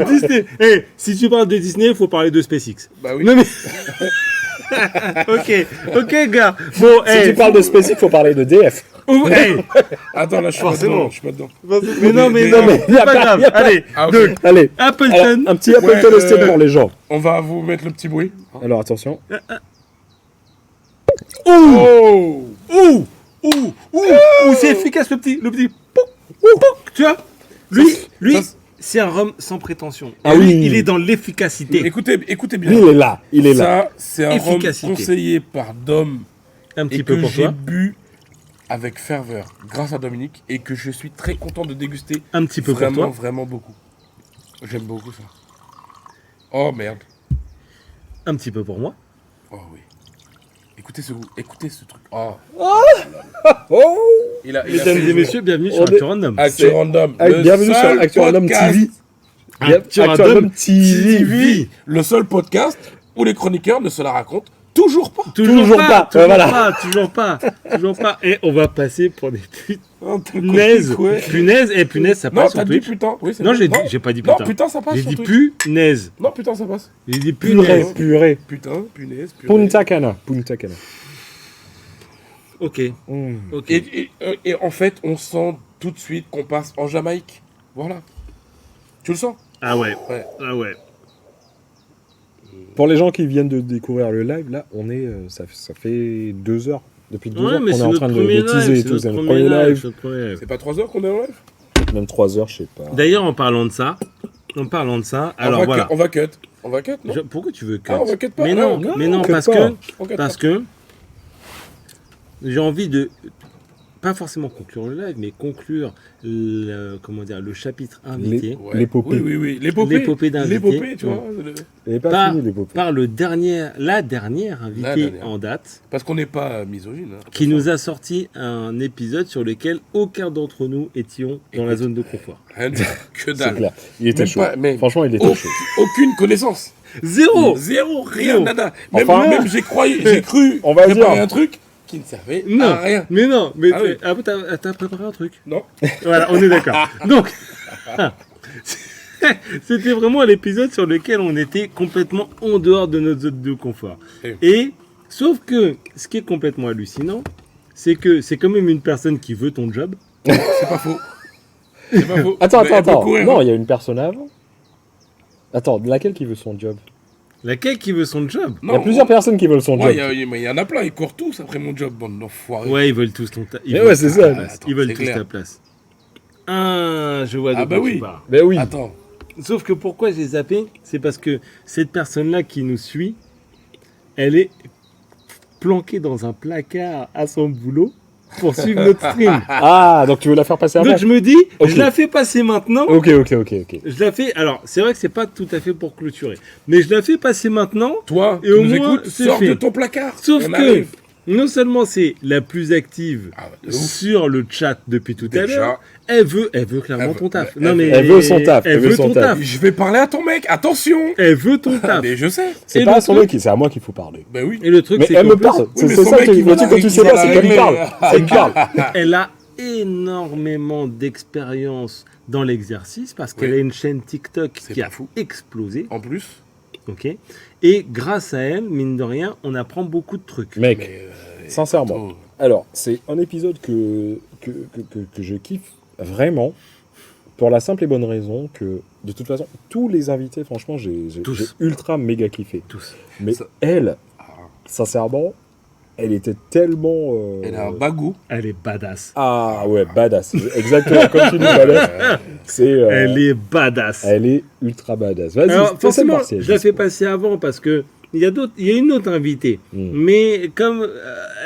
Disney. Si tu parles de Disney, il faut parler de SpaceX. Bah oui. Non mais. ok, gars. Bon, Si tu parles de SpaceX, faut parler de DF. Attends, là, je suis pas Forcément. dedans. Je suis pas dedans. Mais non, mais y c'est a pas pas- grave. y a pas- Allez, Ah, ok. donc, Allez. Appleton. Alors, un petit Appleton Ouais, Estate pour les gens. On va vous mettre le petit bruit. Alors, attention. Oh. C'est efficace le petit pouc, pouc, tu vois. Lui, ça, c'est un rhum sans prétention. Ah Lui, oui. il est dans l'efficacité. Écoutez bien. Lui, il est là. Il est là. Ça, c'est un rhum Efficacité. conseillé par Dom Un et petit peu que pour j'ai toi. bu avec ferveur grâce à Dominique et que je suis très content de déguster Un petit peu pour vraiment, toi. vraiment beaucoup. J'aime beaucoup ça. Oh merde. Un petit peu pour moi. Oh oui. Écoutez ce truc. Oh. Oh. Il a Mesdames fait et jouer. messieurs, bienvenue sur On est- Actu Random. Actu Random. Bienvenue sur seul Actu Random podcast- TV. Actu Actu Random Random TV. TV. Le seul podcast où les chroniqueurs ne se la racontent toujours pas. Toujours pas. Voilà. Toujours pas. Et on va passer pour des Oh, punaises. ouais. Punaise, ça Non, passe sur t'as dit Twitch. putain. Oui, c'est Non, vrai. j'ai pas dit Non, putain. putain, ça passe J'ai sur dit Twitch. punaise. Non, putain, ça passe. J'ai dit Purée, punaise. purée. Putain, punaise. Punta Cana. Ok. Mm. Ok. Et en fait, on sent tout de suite qu'on passe en Jamaïque. Voilà. Tu le sens? Ah ouais. Ouais. Ah ouais. Pour les gens qui viennent de découvrir le live, là, on est, ça fait 2 heures. Depuis 2 Ouais, heures mais qu'on est c'est en notre train de premier teaser live. et tout. C'est notre premier live. c'est notre premier live. C'est pas 3 heures qu'on est en live? Même 3 heures, je sais pas. D'ailleurs, en parlant de ça, alors voilà. On va cut. On va cut, non? Pourquoi tu veux cut Ah, on va cut pas. Mais Non, non, non, cut parce pas. que On cut parce pas. que j'ai envie de pas forcément conclure le live, mais conclure le chapitre invité Ouais. L'épopée. Oui. L'épopée d'invité. L'épopée, tu vois. Elle n'est pas par, finie, l'épopée. par la dernière invitée La dernière. en date, Parce qu'on n'est pas misogyne. Hein. qui nous a sorti un épisode sur lequel aucun d'entre nous étions dans la Écoute. zone de confort. Rien de que C'est dalle. clair. Il était Même chaud. pas- mais- Franchement, il était Oh, chaud. aucune connaissance. Zéro. Zéro, rien, Zéro. nada. Même, Enfin, même j'ai cru on va préparer dire. un truc qui ne servait Non, à rien. mais non, mais Ah oui. t'as préparé un truc. Non. Voilà, on est d'accord. Donc, c'était vraiment l'épisode sur lequel on était complètement en dehors de notre zone de confort. Et, sauf que, ce qui est complètement hallucinant, c'est que c'est quand même une personne qui veut ton job. C'est pas faux. C'est pas faux. Attends. Mais elle peut courir, Non, hein. il y a une personne avant. Attends, laquelle qui veut son job? Laquelle qui veut son job? Il y a plusieurs personnes qui veulent son job. Mais il y en a plein, ils courent tous après mon job, bande d'enfoirés. Ouais, ils veulent tous ton c'est ça. Ils veulent tous ta place. Ah, je vois de quoi tu parles. Ben oui. Attends. Sauf que pourquoi j'ai zappé? C'est parce que cette personne-là qui nous suit, elle est planquée dans un placard à son boulot pour suivre notre stream. Ah, donc tu veux la faire passer avant? Donc je me dis, je la fais passer maintenant. Ok. Je la fais. Alors, c'est vrai que c'est pas tout à fait pour clôturer, mais je la fais passer maintenant. Toi, et au moins, sors de ton placard. Sauf que non seulement c'est la plus active sur le chat depuis tout à l'heure, elle veut clairement ton taf. Elle veut son taf. Elle veut son taf. Je vais parler à ton mec, attention. Elle veut ton taf. Mais je sais. C'est pas à son mec, c'est à moi qu'il faut parler. Ben oui. Et le truc, mais c'est elle me parle. C'est ça le truc que tu sais pas, c'est qu'elle me parle. Elle me parle. Elle a énormément d'expérience dans l'exercice parce qu'elle a une chaîne TikTok qui a explosé. En plus. Ok. Et grâce à elle, mine de rien, on apprend beaucoup de trucs. Mec, sincèrement. Alors, c'est un épisode que je kiffe vraiment pour la simple et bonne raison que, de toute façon, tous les invités, franchement, j'ai ultra méga kiffé. Tous. Mais elle, sincèrement, elle était tellement... Elle a un bagou. Elle est badass. Ah ouais, badass. Exactement comme tu dis, badass. Elle est badass. Elle est ultra badass. Vas-y, alors, forcément, je la fais passer avant parce que il y a une autre invitée. Mais comme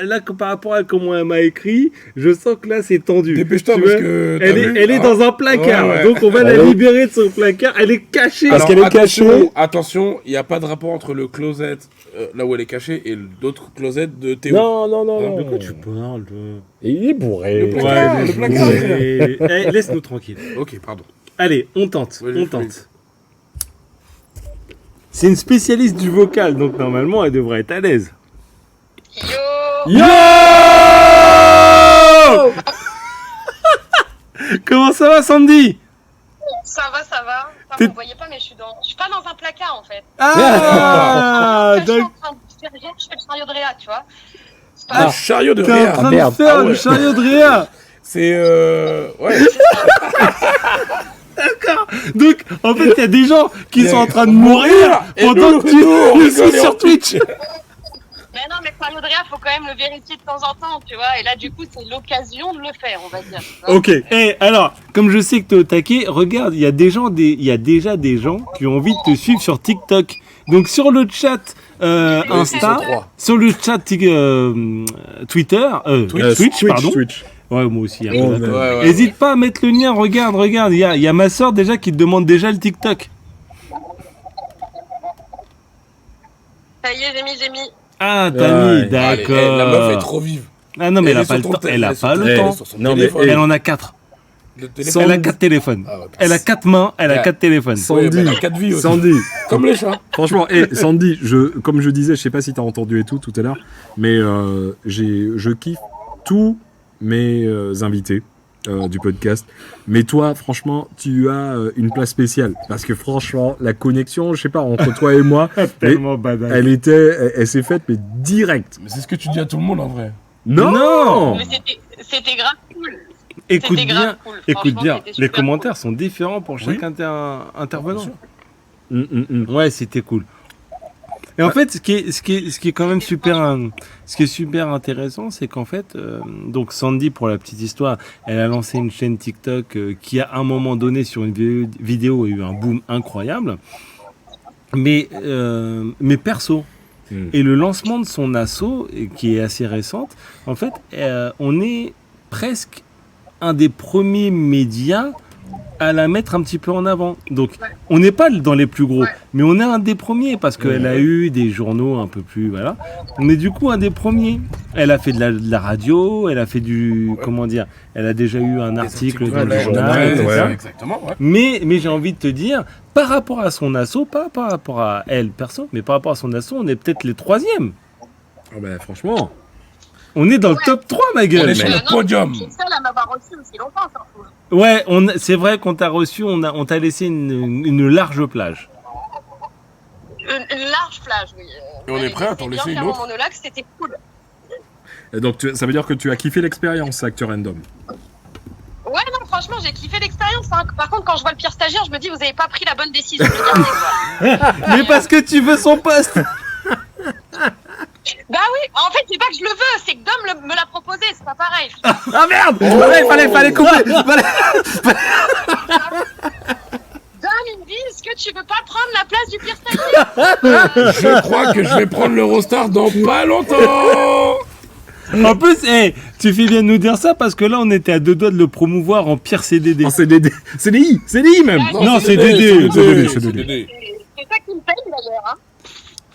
là, par rapport à comment elle m'a écrit, je sens que là, c'est tendu. Dépêche-toi parce que... Elle est dans un placard. Donc, on va la libérer de son placard. Elle est cachée. Parce qu'elle est cachée. Attention, il n'y a pas de rapport entre le closet, là où elle est cachée, et l'autre closet de Théo. Non. De quoi tu parles? Et il est bourré. Le placard. Laisse-nous tranquille. Ok, pardon. Allez, on tente. C'est une spécialiste du vocal, donc normalement, elle devrait être à l'aise. Yo Comment ça va, Sandy? Ça va. Vous ne voyez pas, mais je suis pas dans un placard, en fait. Ah je suis en train de faire le chariot de Réa, tu vois. Un chariot de Réa. T'es en train de faire le chariot de Réa. C'est... Ouais. D'accord. Donc, en fait, il y a des gens qui sont en train de mourir pendant que tu suis sur Twitch. Mais non, mais Mario Drea, faut quand même le vérifier de temps en temps, tu vois. Et là, du coup, c'est l'occasion de le faire, on va dire. Ok. Et alors, comme je sais que t'es au taquet, regarde, il y a déjà des gens qui ont envie de te suivre sur TikTok. Donc, sur le chat Insta, sur le chat Twitter, Twitch, pardon. Ouais, moi aussi. N'hésite pas à mettre le lien, regarde. Il y a ma soeur déjà qui te demande déjà le TikTok. Ça y est, j'ai mis. Ah, t'as mis, d'accord. La meuf est trop vive. Ah non, mais elle a pas le temps. Elle a pas le temps. Non, mais elle en a 4. Elle a 4 téléphones. Elle a 4 mains, elle a 4 téléphones. Sandy, 4 vies aussi. Sandy. Comme les chats. Franchement, Sandy, comme je disais, je sais pas si t'as entendu et tout à l'heure, mais je kiffe tous mes invités du podcast. Mais toi, franchement, tu as une place spéciale. Parce que franchement, la connexion, je sais pas, entre toi et moi, tellement badass. Elle s'est faite, mais direct. Mais c'est ce que tu dis à tout le monde en vrai. Non. Mais c'était grave cool. Écoute bien, cool. Les commentaires sont différents pour chaque intervenant. Ouais, c'était cool. Et en fait, ce qui est quand même super intéressant, c'est qu'en fait, donc Sandy, pour la petite histoire, elle a lancé une chaîne TikTok qui, à un moment donné, sur une vidéo, a eu un boom incroyable. Mais perso. Et le lancement de son asso, qui est assez récente, en fait, on est presque un des premiers médias à la mettre un petit peu en avant. Donc, on n'est pas dans les plus gros, mais on est un des premiers parce qu'elle a eu des journaux un peu plus, voilà. On est du coup un des premiers. Elle a fait de la radio, elle a fait elle a déjà eu un article dans le journal, etc. Exactement, ouais. Mais j'ai envie de te dire, par rapport à son asso, pas par rapport à elle perso, mais par rapport à son asso, on est peut-être les 3e. Oh ben, franchement. On est dans le top 3, ma gueule. On est sur le podium. Je suis seule à m'avoir reçu aussi longtemps, surtout. Ouais, c'est vrai qu'on t'a reçu, on t'a laissé une large plage. Une large plage, oui. Et on est prêt à t'en laisser une autre. Mon monologue, c'était cool. Et donc, ça veut dire que tu as kiffé l'expérience, Acteur Random. Ouais, non, franchement, j'ai kiffé l'expérience. Hein. Par contre, quand je vois le pire stagiaire, je me dis, vous avez pas pris la bonne décision de le garder, quoi. Mais parce que tu veux son poste. Bah oui, en fait, c'est pas que je le veux, c'est que Dom me l'a proposé, c'est pas pareil. Ah merde. Fallait couper. Dom, il me dit, est-ce que tu veux pas prendre la place du pire stagiaire? Je crois que je vais prendre l'Eurostar dans pas longtemps. En plus, tu fais bien de nous dire ça parce que là, on était à 2 doigts de le promouvoir en pire CDD. En CDD même. Non, c'est DD. C'est C'est ça qui me paye d'ailleurs. Hein.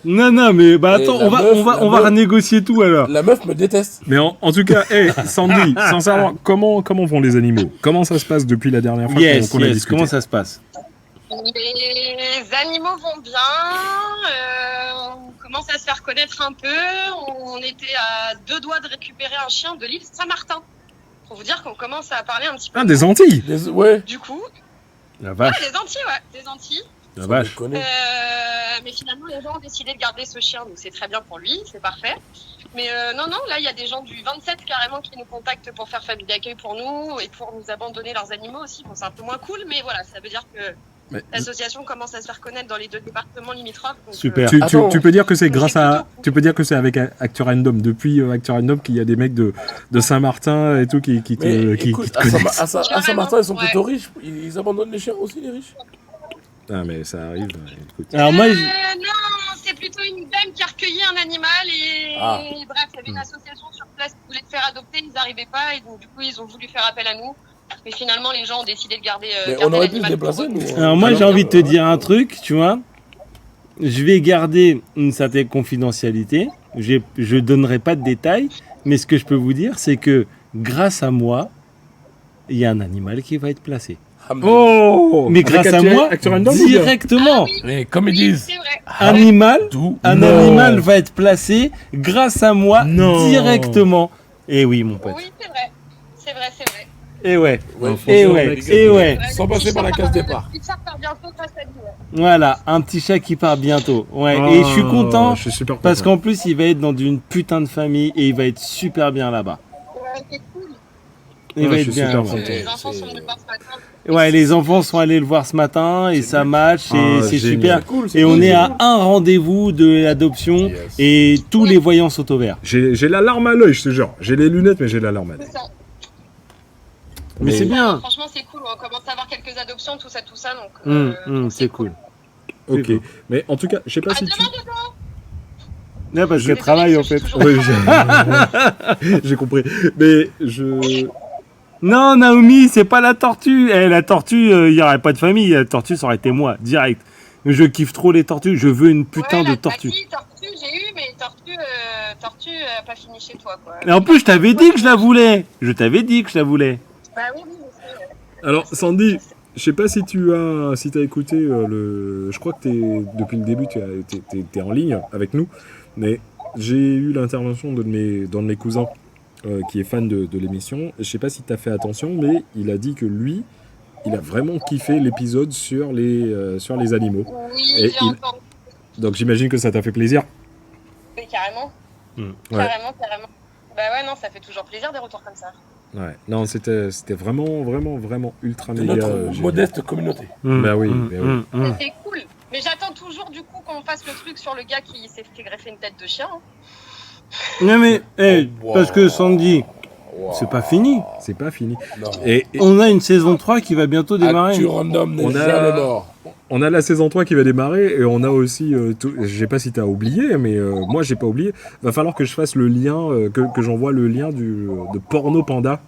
Non, mais bah attends, la on va renégocier tout alors. La meuf me déteste. Mais en tout cas, Sandy, sincèrement, comment vont les animaux? Comment ça se passe depuis la dernière fois qu'on a discuté? Comment ça se passe? Les animaux vont bien, on commence à se faire connaître un peu. On était à 2 doigts de récupérer un chien de l'île Saint-Martin. Pour vous dire qu'on commence à parler un petit peu. Ah, des Antilles. Ouais. Du coup, La vache. des Antilles, des Antilles. La vache. Mais finalement, les gens ont décidé de garder ce chien, donc c'est très bien pour lui, c'est parfait. Mais non, là, il y a des gens du 27 carrément qui nous contactent pour faire famille d'accueil pour nous et pour nous abandonner leurs animaux aussi. Bon, c'est un peu moins cool, mais voilà, ça veut dire que l'association commence à se faire connaître dans les 2 départements limitrophes. Donc, Super. Tu peux dire que c'est Donc, grâce c'est à... plutôt cool. Tu peux dire que c'est avec Acteur Random, depuis Acteur Random, qu'il y a des mecs de Saint-Martin et tout qui Écoute, te connaissent. à Saint-Martin, ils sont Ouais. plutôt riches. Ils abandonnent les chiens aussi, les riches. Ah, mais ça arrive, écoute. Alors moi, non, c'est plutôt une dame qui a recueilli un animal et bref, il y avait une association sur place qui voulait le faire adopter, ils n'arrivaient pas et donc du coup ils ont voulu faire appel à nous. Mais finalement les gens ont décidé de garder. Mais garder on aurait pu se l'animal pour déplacer, eux. nous. Alors moi j'ai envie de te dire un truc, tu vois. Je vais garder une certaine confidentialité. Je donnerai pas de détails, mais ce que je peux vous dire, c'est que grâce à moi, il y a un animal qui va être placé. Oh! Mais grâce à moi, Acteur Random ou bien directement. Ah oui, Mais comme ils oui, disent, c'est vrai. Un animal va être placé grâce à moi Non. directement. Et oui, mon pote. Oui, c'est vrai. C'est vrai. Et ouais. ouais, Et ouais. Et ouais. Sans passer par la case départ. Le petit chat part bientôt grâce à lui. Ouais. Voilà, un petit chat qui part bientôt. Ouais. Et je suis content Je suis super content. parce qu'en plus, il va être dans une putain de famille et il va être super bien là-bas. Ouais, c'est cool. Il Ouais, va je être suis bien. super Ouais. content. Les enfants sont venus voir ce matin. Ouais, les enfants sont allés le voir ce matin et ça match et Ah, c'est génial. super. Cool, Et on est à un rendez-vous de l'adoption Yes. et tous les voyants sont au vert. J'ai la larme à l'œil, je te jure. J'ai les lunettes, mais j'ai la larme à l'œil. C'est ça. Mais c'est bien. Franchement, c'est cool. On commence à avoir quelques adoptions, tout ça. Donc, C'est cool. Ok. Mais en tout cas, je sais pas À si tu... demain, dedans. Ouais, parce Je qu'elle travaille en fait. Oui, j'ai compris. Mais je... Non, Naomi, c'est pas la tortue. La tortue, il n'y aurait pas de famille. La tortue, ça aurait été moi, direct. Je kiffe trop les tortues. Je veux une putain de tortue. Tortue, j'ai eu, mais tortue, pas fini chez toi, quoi. Et en plus, je t'avais dit que je la voulais. Je t'avais dit que je la voulais. Bah oui, je sais. Alors, Sandy, je sais pas si t'as écouté je crois que depuis le début, t'es en ligne avec nous, mais j'ai eu l'intervention d'un de mes cousins qui est fan de l'émission. Je sais pas si t'as fait attention, mais il a dit que lui, il a vraiment kiffé l'épisode sur les animaux. Oui, Et j'ai entendu. Donc j'imagine que ça t'a fait plaisir. Oui, carrément. Ouais. Carrément. Bah ouais, non, ça fait toujours plaisir des retours comme ça. Ouais. Non, c'était vraiment ultra De méga. notre génial. modeste communauté. Bah oui, bah oui. C'est cool. Mais j'attends toujours, du coup, qu'on fasse le truc sur le gars qui s'est fait greffer une tête de chien. Hein. Non mais, Wow. parce que Sandy, c'est pas fini. C'est pas fini. Non. Et On a une saison 3 qui va bientôt démarrer. Actu random n'est On a- jamais mort. on a la saison 3 qui va démarrer et on a aussi, je sais pas si t'as oublié, mais moi j'ai pas oublié, va falloir que je fasse le lien, que j'envoie le lien de Porno Panda.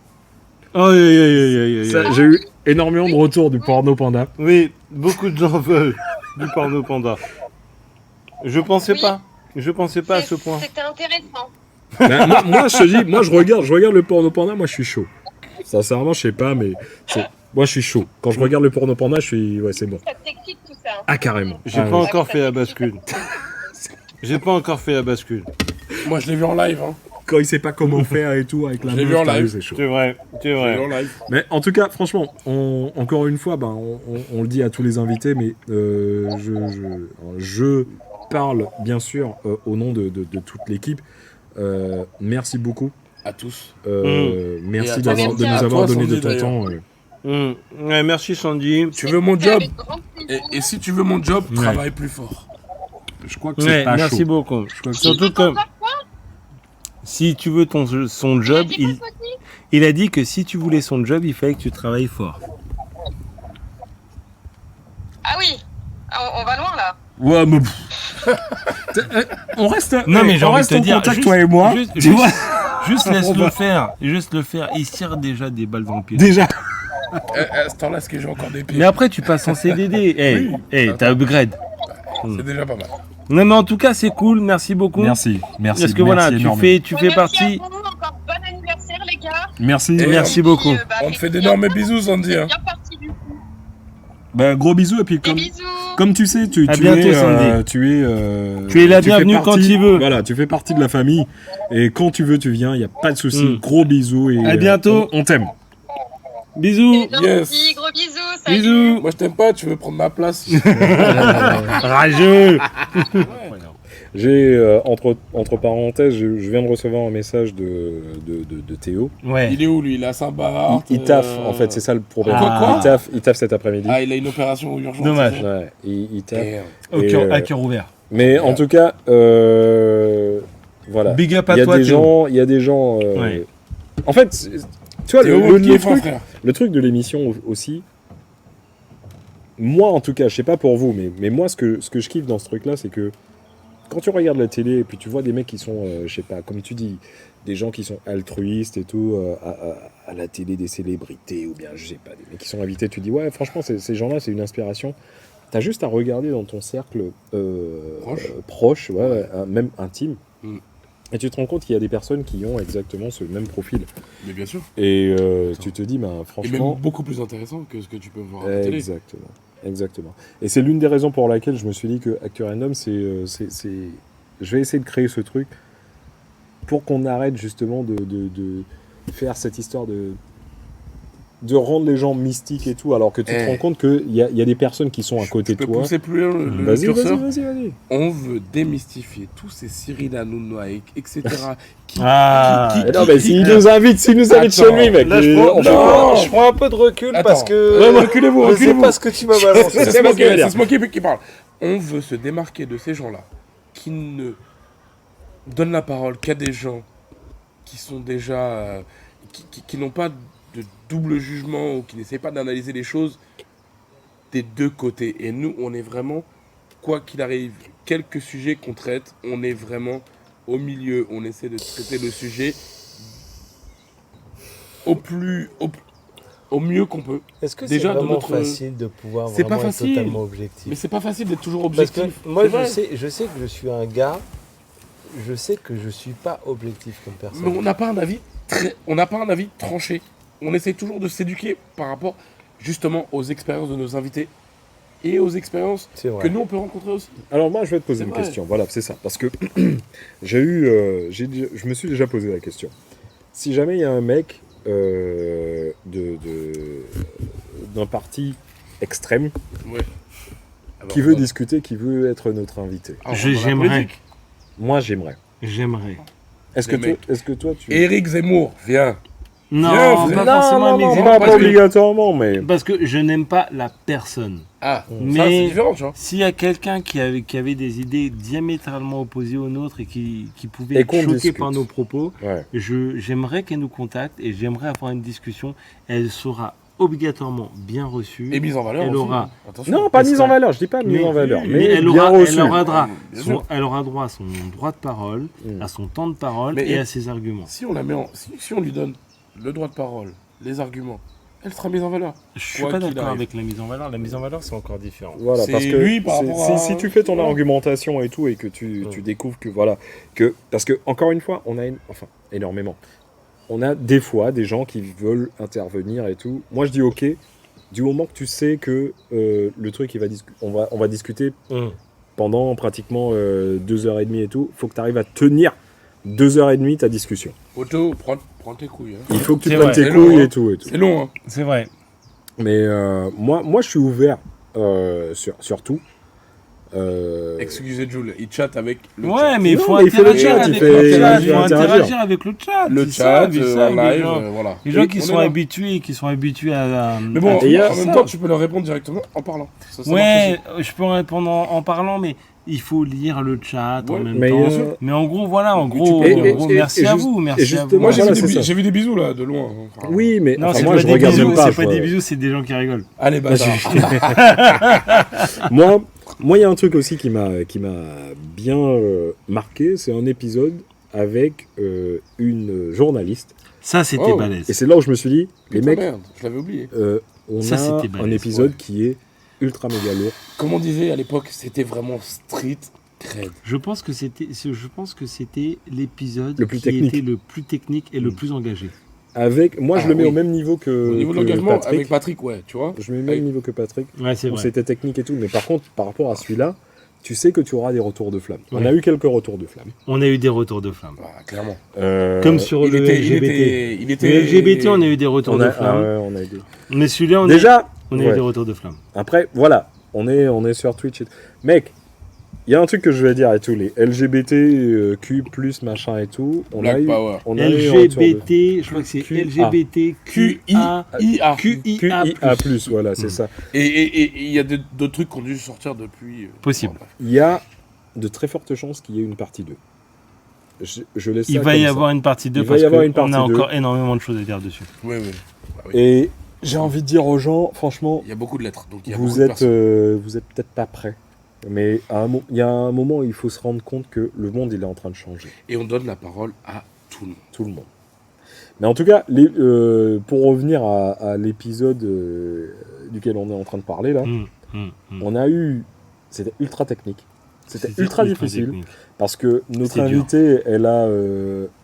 Oh, oui. Ça, j'ai eu énormément de retours du Porno Panda. Oui, beaucoup de gens veulent du porno panda. Je pensais Oui. pas. Je pensais pas à ce point. C'était intéressant. Ben, moi je te dis, moi je regarde le Porno Panda, moi je suis chaud. Sincèrement, je sais pas, mais moi je suis chaud. Quand je regarde le Porno Panda, je suis, ouais, c'est bon. Ça t'excite tout ça. Hein. Ah carrément. J'ai Ah, pas ouais. encore fait la bascule. J'ai pas encore fait la bascule. Moi, je l'ai vu en live. Hein. Quand il sait pas comment faire et tout avec la Je l'ai meuf, vu en t'as live. c'est chaud. C'est vrai, c'est Je l'ai vrai. vu en live. Mais en tout cas, franchement, encore une fois, on le dit à tous les invités, mais je parle bien sûr au nom de toute l'équipe. Merci beaucoup. À tous. Merci Et à toi, de nous à avoir toi, donné de Sandy, ton temps. Ouais, merci Sandy. Tu veux mon job Avec grand plaisir. et si tu veux mon job, travaille plus fort. Je crois que c'est pas merci chaud. beaucoup. Que Surtout que si tu veux son job, il a dit que si tu voulais son job, il fallait que tu travailles fort. Ah oui, on va loin là. Ouais, mais on reste. Non, mais j'ai on envie reste de te en dire, contact, juste- toi et moi. Tu vois Juste laisse-le faire. Juste le faire. Il se tire déjà des balles dans le pied. Déjà. À ce temps-là, est-ce que j'ai encore des pieds? Mais après, tu passes en CDD. T'as upgrade. C'est déjà pas mal. Non, mais en tout cas, c'est cool. Merci beaucoup. Merci. Parce que voilà, tu fais Merci partie. à vous, encore bon anniversaire les gars. Merci. Et Merci beaucoup. On te fait d'énormes bisous, Sandy. C'est Hein. bien parti du coup. Bah, gros bisous et puis Des bisous. comme tu sais, tu À es, bientôt, Sandy. tu es la fais bienvenue partie- quand tu veux. Voilà, tu fais partie de la famille et quand tu veux, tu viens. Il y a pas de souci. Gros bisous et À bientôt. On t'aime. Bisous. C'est Yes. gentil, gros bisous. Salut. Bisous. Moi, je t'aime pas, tu veux prendre ma place. Rageux. J'ai entre parenthèses, je viens de recevoir un message de Théo. Ouais. Il est où, lui? Il est à Saint-Barth. Il taffe, en fait, c'est ça le problème. Quoi Il taffe cet après-midi. Ah, il a une opération urgente. Dommage. c'est ça? Ouais, il taffe. Damn. Et, À cœur ouvert. Mais en tout cas, voilà. Big up à Il y a toi, des Théo. gens, il y a des gens. Ouais. En fait, tu vois, Théo, qui est fin frère. le truc de l'émission aussi. Moi, en tout cas, je sais pas pour vous, mais moi, ce que je kiffe dans ce truc-là, c'est que quand tu regardes la télé et puis tu vois des mecs qui sont, je sais pas, comme tu dis, des gens qui sont altruistes et tout, à la télé, des célébrités ou bien, je sais pas, des mecs qui sont invités, tu dis, ouais, franchement, ces gens-là, c'est une inspiration. T'as juste à regarder dans ton cercle proche, ouais, même intime, et tu te rends compte qu'il y a des personnes qui ont exactement ce même profil. Mais bien sûr. Et tu te dis, bah, Et même franchement... beaucoup plus intéressant que ce que tu peux voir à la télé. Exactement. Et c'est l'une des raisons pour laquelle je me suis dit que Acteur Random, je vais essayer de créer ce truc pour qu'on arrête justement de faire cette histoire de rendre les gens mystiques et tout, alors que tu te rends compte qu'il y a des personnes qui sont à côté de Je peux toi. pousser plus loin le Vas-y. curseur. On veut démystifier tous ces Cyril Hanouna, etc. Non, mais s'il nous invite chez lui, mec. Là, je prends un peu de recul parce que. Reculez-vous, Je sais pas ce que tu m'as balancé. C'est Smokey qui parle. On veut se démarquer de ces gens-là qui ne donnent la parole qu'à des gens qui sont déjà. Qui n'ont pas de double jugement ou qui n'essaient pas d'analyser les choses des deux côtés. Et nous, on est vraiment, quoi qu'il arrive, quelques sujets qu'on traite, on est vraiment au milieu. On essaie de traiter le sujet au mieux qu'on peut. Est-ce que Déjà, c'est de vraiment notre- facile de pouvoir C'est vraiment pas être facile. totalement objectif? Mais c'est pas facile d'être toujours Parce que objectif. moi, C'est vrai. je sais que je suis un gars, je sais que je suis pas objectif comme personne. Mais on n'a pas un avis tranché. On essaie toujours de s'éduquer par rapport justement aux expériences de nos invités et aux expériences C'est vrai. que nous on peut rencontrer aussi. Alors moi, je vais te poser C'est une vrai. question. Voilà, c'est ça. Parce que je me suis déjà posé la question. Si jamais il y a un mec d'un parti extrême Ouais. Alors, qui veut dans- discuter, qui veut être notre invité, alors, Je- dans la j'aimerais. politique. moi j'aimerais. J'aimerais. Est-ce Les que, mecs. est-ce que toi tu... Éric Zemmour, viens. Non, Viens, pas vous- forcément, mais pas parce que- obligatoirement, mais... parce que je n'aime pas la personne. Ah, ça Mais- c'est différent, tu vois. S'il y a quelqu'un qui avait des idées diamétralement opposées aux nôtres et qui pouvait Et être qu'on choqué discute. par nos propos, Ouais. j'aimerais qu'elle nous contacte et j'aimerais avoir une discussion. Elle sera obligatoirement bien reçue. Et mise en valeur Elle aussi. aura- Attention. Non, pas Parce mise que- en valeur, je dis pas mise Mais- en valeur, mais mais, elle bien aura, reçue. Bien sûr. elle aura droit à son droit de parole, à son temps de parole Mais- et à ses arguments. Si on la met si on lui donne le droit de parole, les arguments, elle sera mise en valeur. Je suis Quoi pas qu'il d'accord arrive. avec la mise en valeur. La mise en valeur, c'est encore différent. Voilà, C'est parce que lui par rapport à- si tu fais ton Voilà. argumentation et tout et que tu découvres que voilà parce que encore une fois on a énormément, on a des fois des gens qui veulent intervenir et tout. Moi je dis ok, du moment que tu sais que le truc on va discuter pendant pratiquement 2h30 et tout, faut que tu arrives à tenir 2h30 ta discussion. Otto, prends tes couilles. Hein. Il faut que tu C'est prennes vrai, tes c'est couilles long, et tout et tout. C'est long, hein. C'est vrai. Mais moi je suis ouvert sur tout. Excusez Jules, il chatte avec le Ouais, chat. mais il faut Non, mais il fait le interagir chat, avec il le fait- chat, il il faut interagir. interagir avec le chat. Le c'est chat, ça, c'est ça, en live, les gens. voilà. Les gens Et qui on sont est là. habitués à. Mais bon, à et il y a- en même ça. temps, tu peux leur répondre directement en parlant. Ça marche Ouais, aussi. je peux répondre en parlant, mais il faut lire le chat en Ouais, même mais, temps. euh, Mais en gros, voilà, en Mais tu gros, peux- merci et à juste- vous, et merci à vous. justement, Moi, voilà, c'est ça. j'ai vu des bisous là, de loin. Enfin, Oui, mais Non, enfin, c'est moi, pas je des regarde bisous, même pas. c'est je pas vois- des bisous, c'est des gens qui rigolent. Allez, bâtard. Moi, il y a un truc aussi qui m'a bien marqué, c'est un épisode avec une journaliste. Ça, c'était Oh. Et balèze. c'est là où je me suis dit, les Putain, mecs, merde, je l'avais oublié. on Ça, a c'était un balèze, épisode ouais. qui est ultra méga lourd. Comme on disait à l'époque, c'était vraiment street cred. Je pense que c'était l'épisode Le plus qui technique. était le plus technique et le plus engagé. Avec, moi, je Ah, le mets oui. au même niveau que Au niveau de que l'engagement, Patrick. avec Patrick, ouais, tu vois. Je mets au même niveau que Patrick. Ouais, c'est Bon, vrai. c'était technique et tout, mais par contre, par rapport à celui-là, tu sais que tu auras des retours de flammes. On Ouais. a eu quelques retours de flammes. On a eu des retours de flammes. Ah, clairement. Comme sur le LGBT. Le LGBT, on a eu des retours on de a, flammes. on a eu des... Mais celui-là, Déjà, on a eu ouais. des retours de flammes. Après, voilà, on est sur Twitch. Mec, il y a un truc que je vais dire et tout, les LGBTQ+, machin et tout, on a Black eu... Power. On a eu un retour de- LGBT, je crois que c'est QA. LGBTQIA. QIA. QIA+, voilà, c'est ça. Et il y a d'autres trucs qui ont dû sortir depuis. Possible. Bon, bref. Il y a de très fortes chances qu'il y ait une partie 2. Je laisse ça Il va comme y ça. avoir une partie 2 Il va parce y avoir une qu'on a partie 2. encore énormément de choses à dire dessus. Oui, oui. Bah oui. Et j'ai envie de dire aux gens, franchement, Il y a beaucoup de lettres. Donc il y a vous beaucoup de êtes, personnes. vous êtes peut-être pas prêts. Mais il y a un moment où il faut se rendre compte que le monde il est en train de changer. Et on donne la parole à tout le monde. Tout le monde. Mais en tout cas, pour revenir à l'épisode duquel on est en train de parler là, on a eu... C'était ultra technique. C'était ultra difficile. technique. Parce que notre C'est dur. invitée, elle a...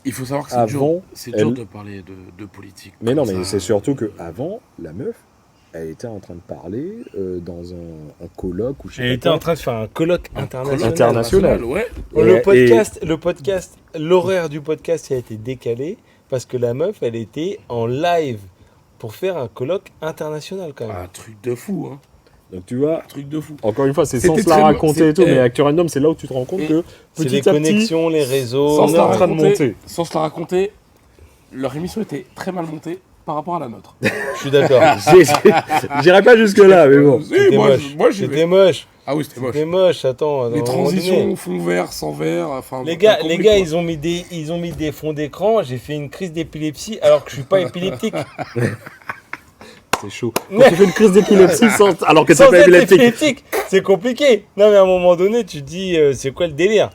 Il faut savoir que c'est Avant, dur, c'est dur elle- de parler de politique. Mais comme non, mais ça. c'est surtout que avant, la meuf, elle était en train de parler dans un colloque ou je sais Elle pas était quoi. en train de faire un colloque Un international. International. Ouais. Le podcast, l'horaire du podcast a été décalé parce que la meuf, elle était en live pour faire un colloque international quand même. Un truc de fou, hein. Donc tu vois, Un truc de fou. encore une fois, c'est C'était sans se la très- raconter et tout, c'était- mais Actu Random, c'est là où tu te rends compte Et que C'est petit les à petit, connexions, les réseaux. Sans se on est la en train de raconter- monter. Sans se la raconter, leur émission était très mal montée par rapport à la nôtre. Je suis d'accord. J'irai pas jusque là, mais bon. Si, C'était moi, moche. moi, j'y vais. C'était moche. Ah oui, c'était moche. C'était moche. Attends. Les à un moment donné. transitions, fond vert, sans vert, enfin... Les gars, compris, ils quoi. ont mis des fonds d'écran. J'ai fait une crise d'épilepsie alors que je suis pas épileptique. C'est chaud. Quand tu fais une crise d'épilepsie alors que t'es Sans pas être épileptique. épileptique, c'est compliqué. Non mais à un moment donné, tu te dis c'est quoi le délire?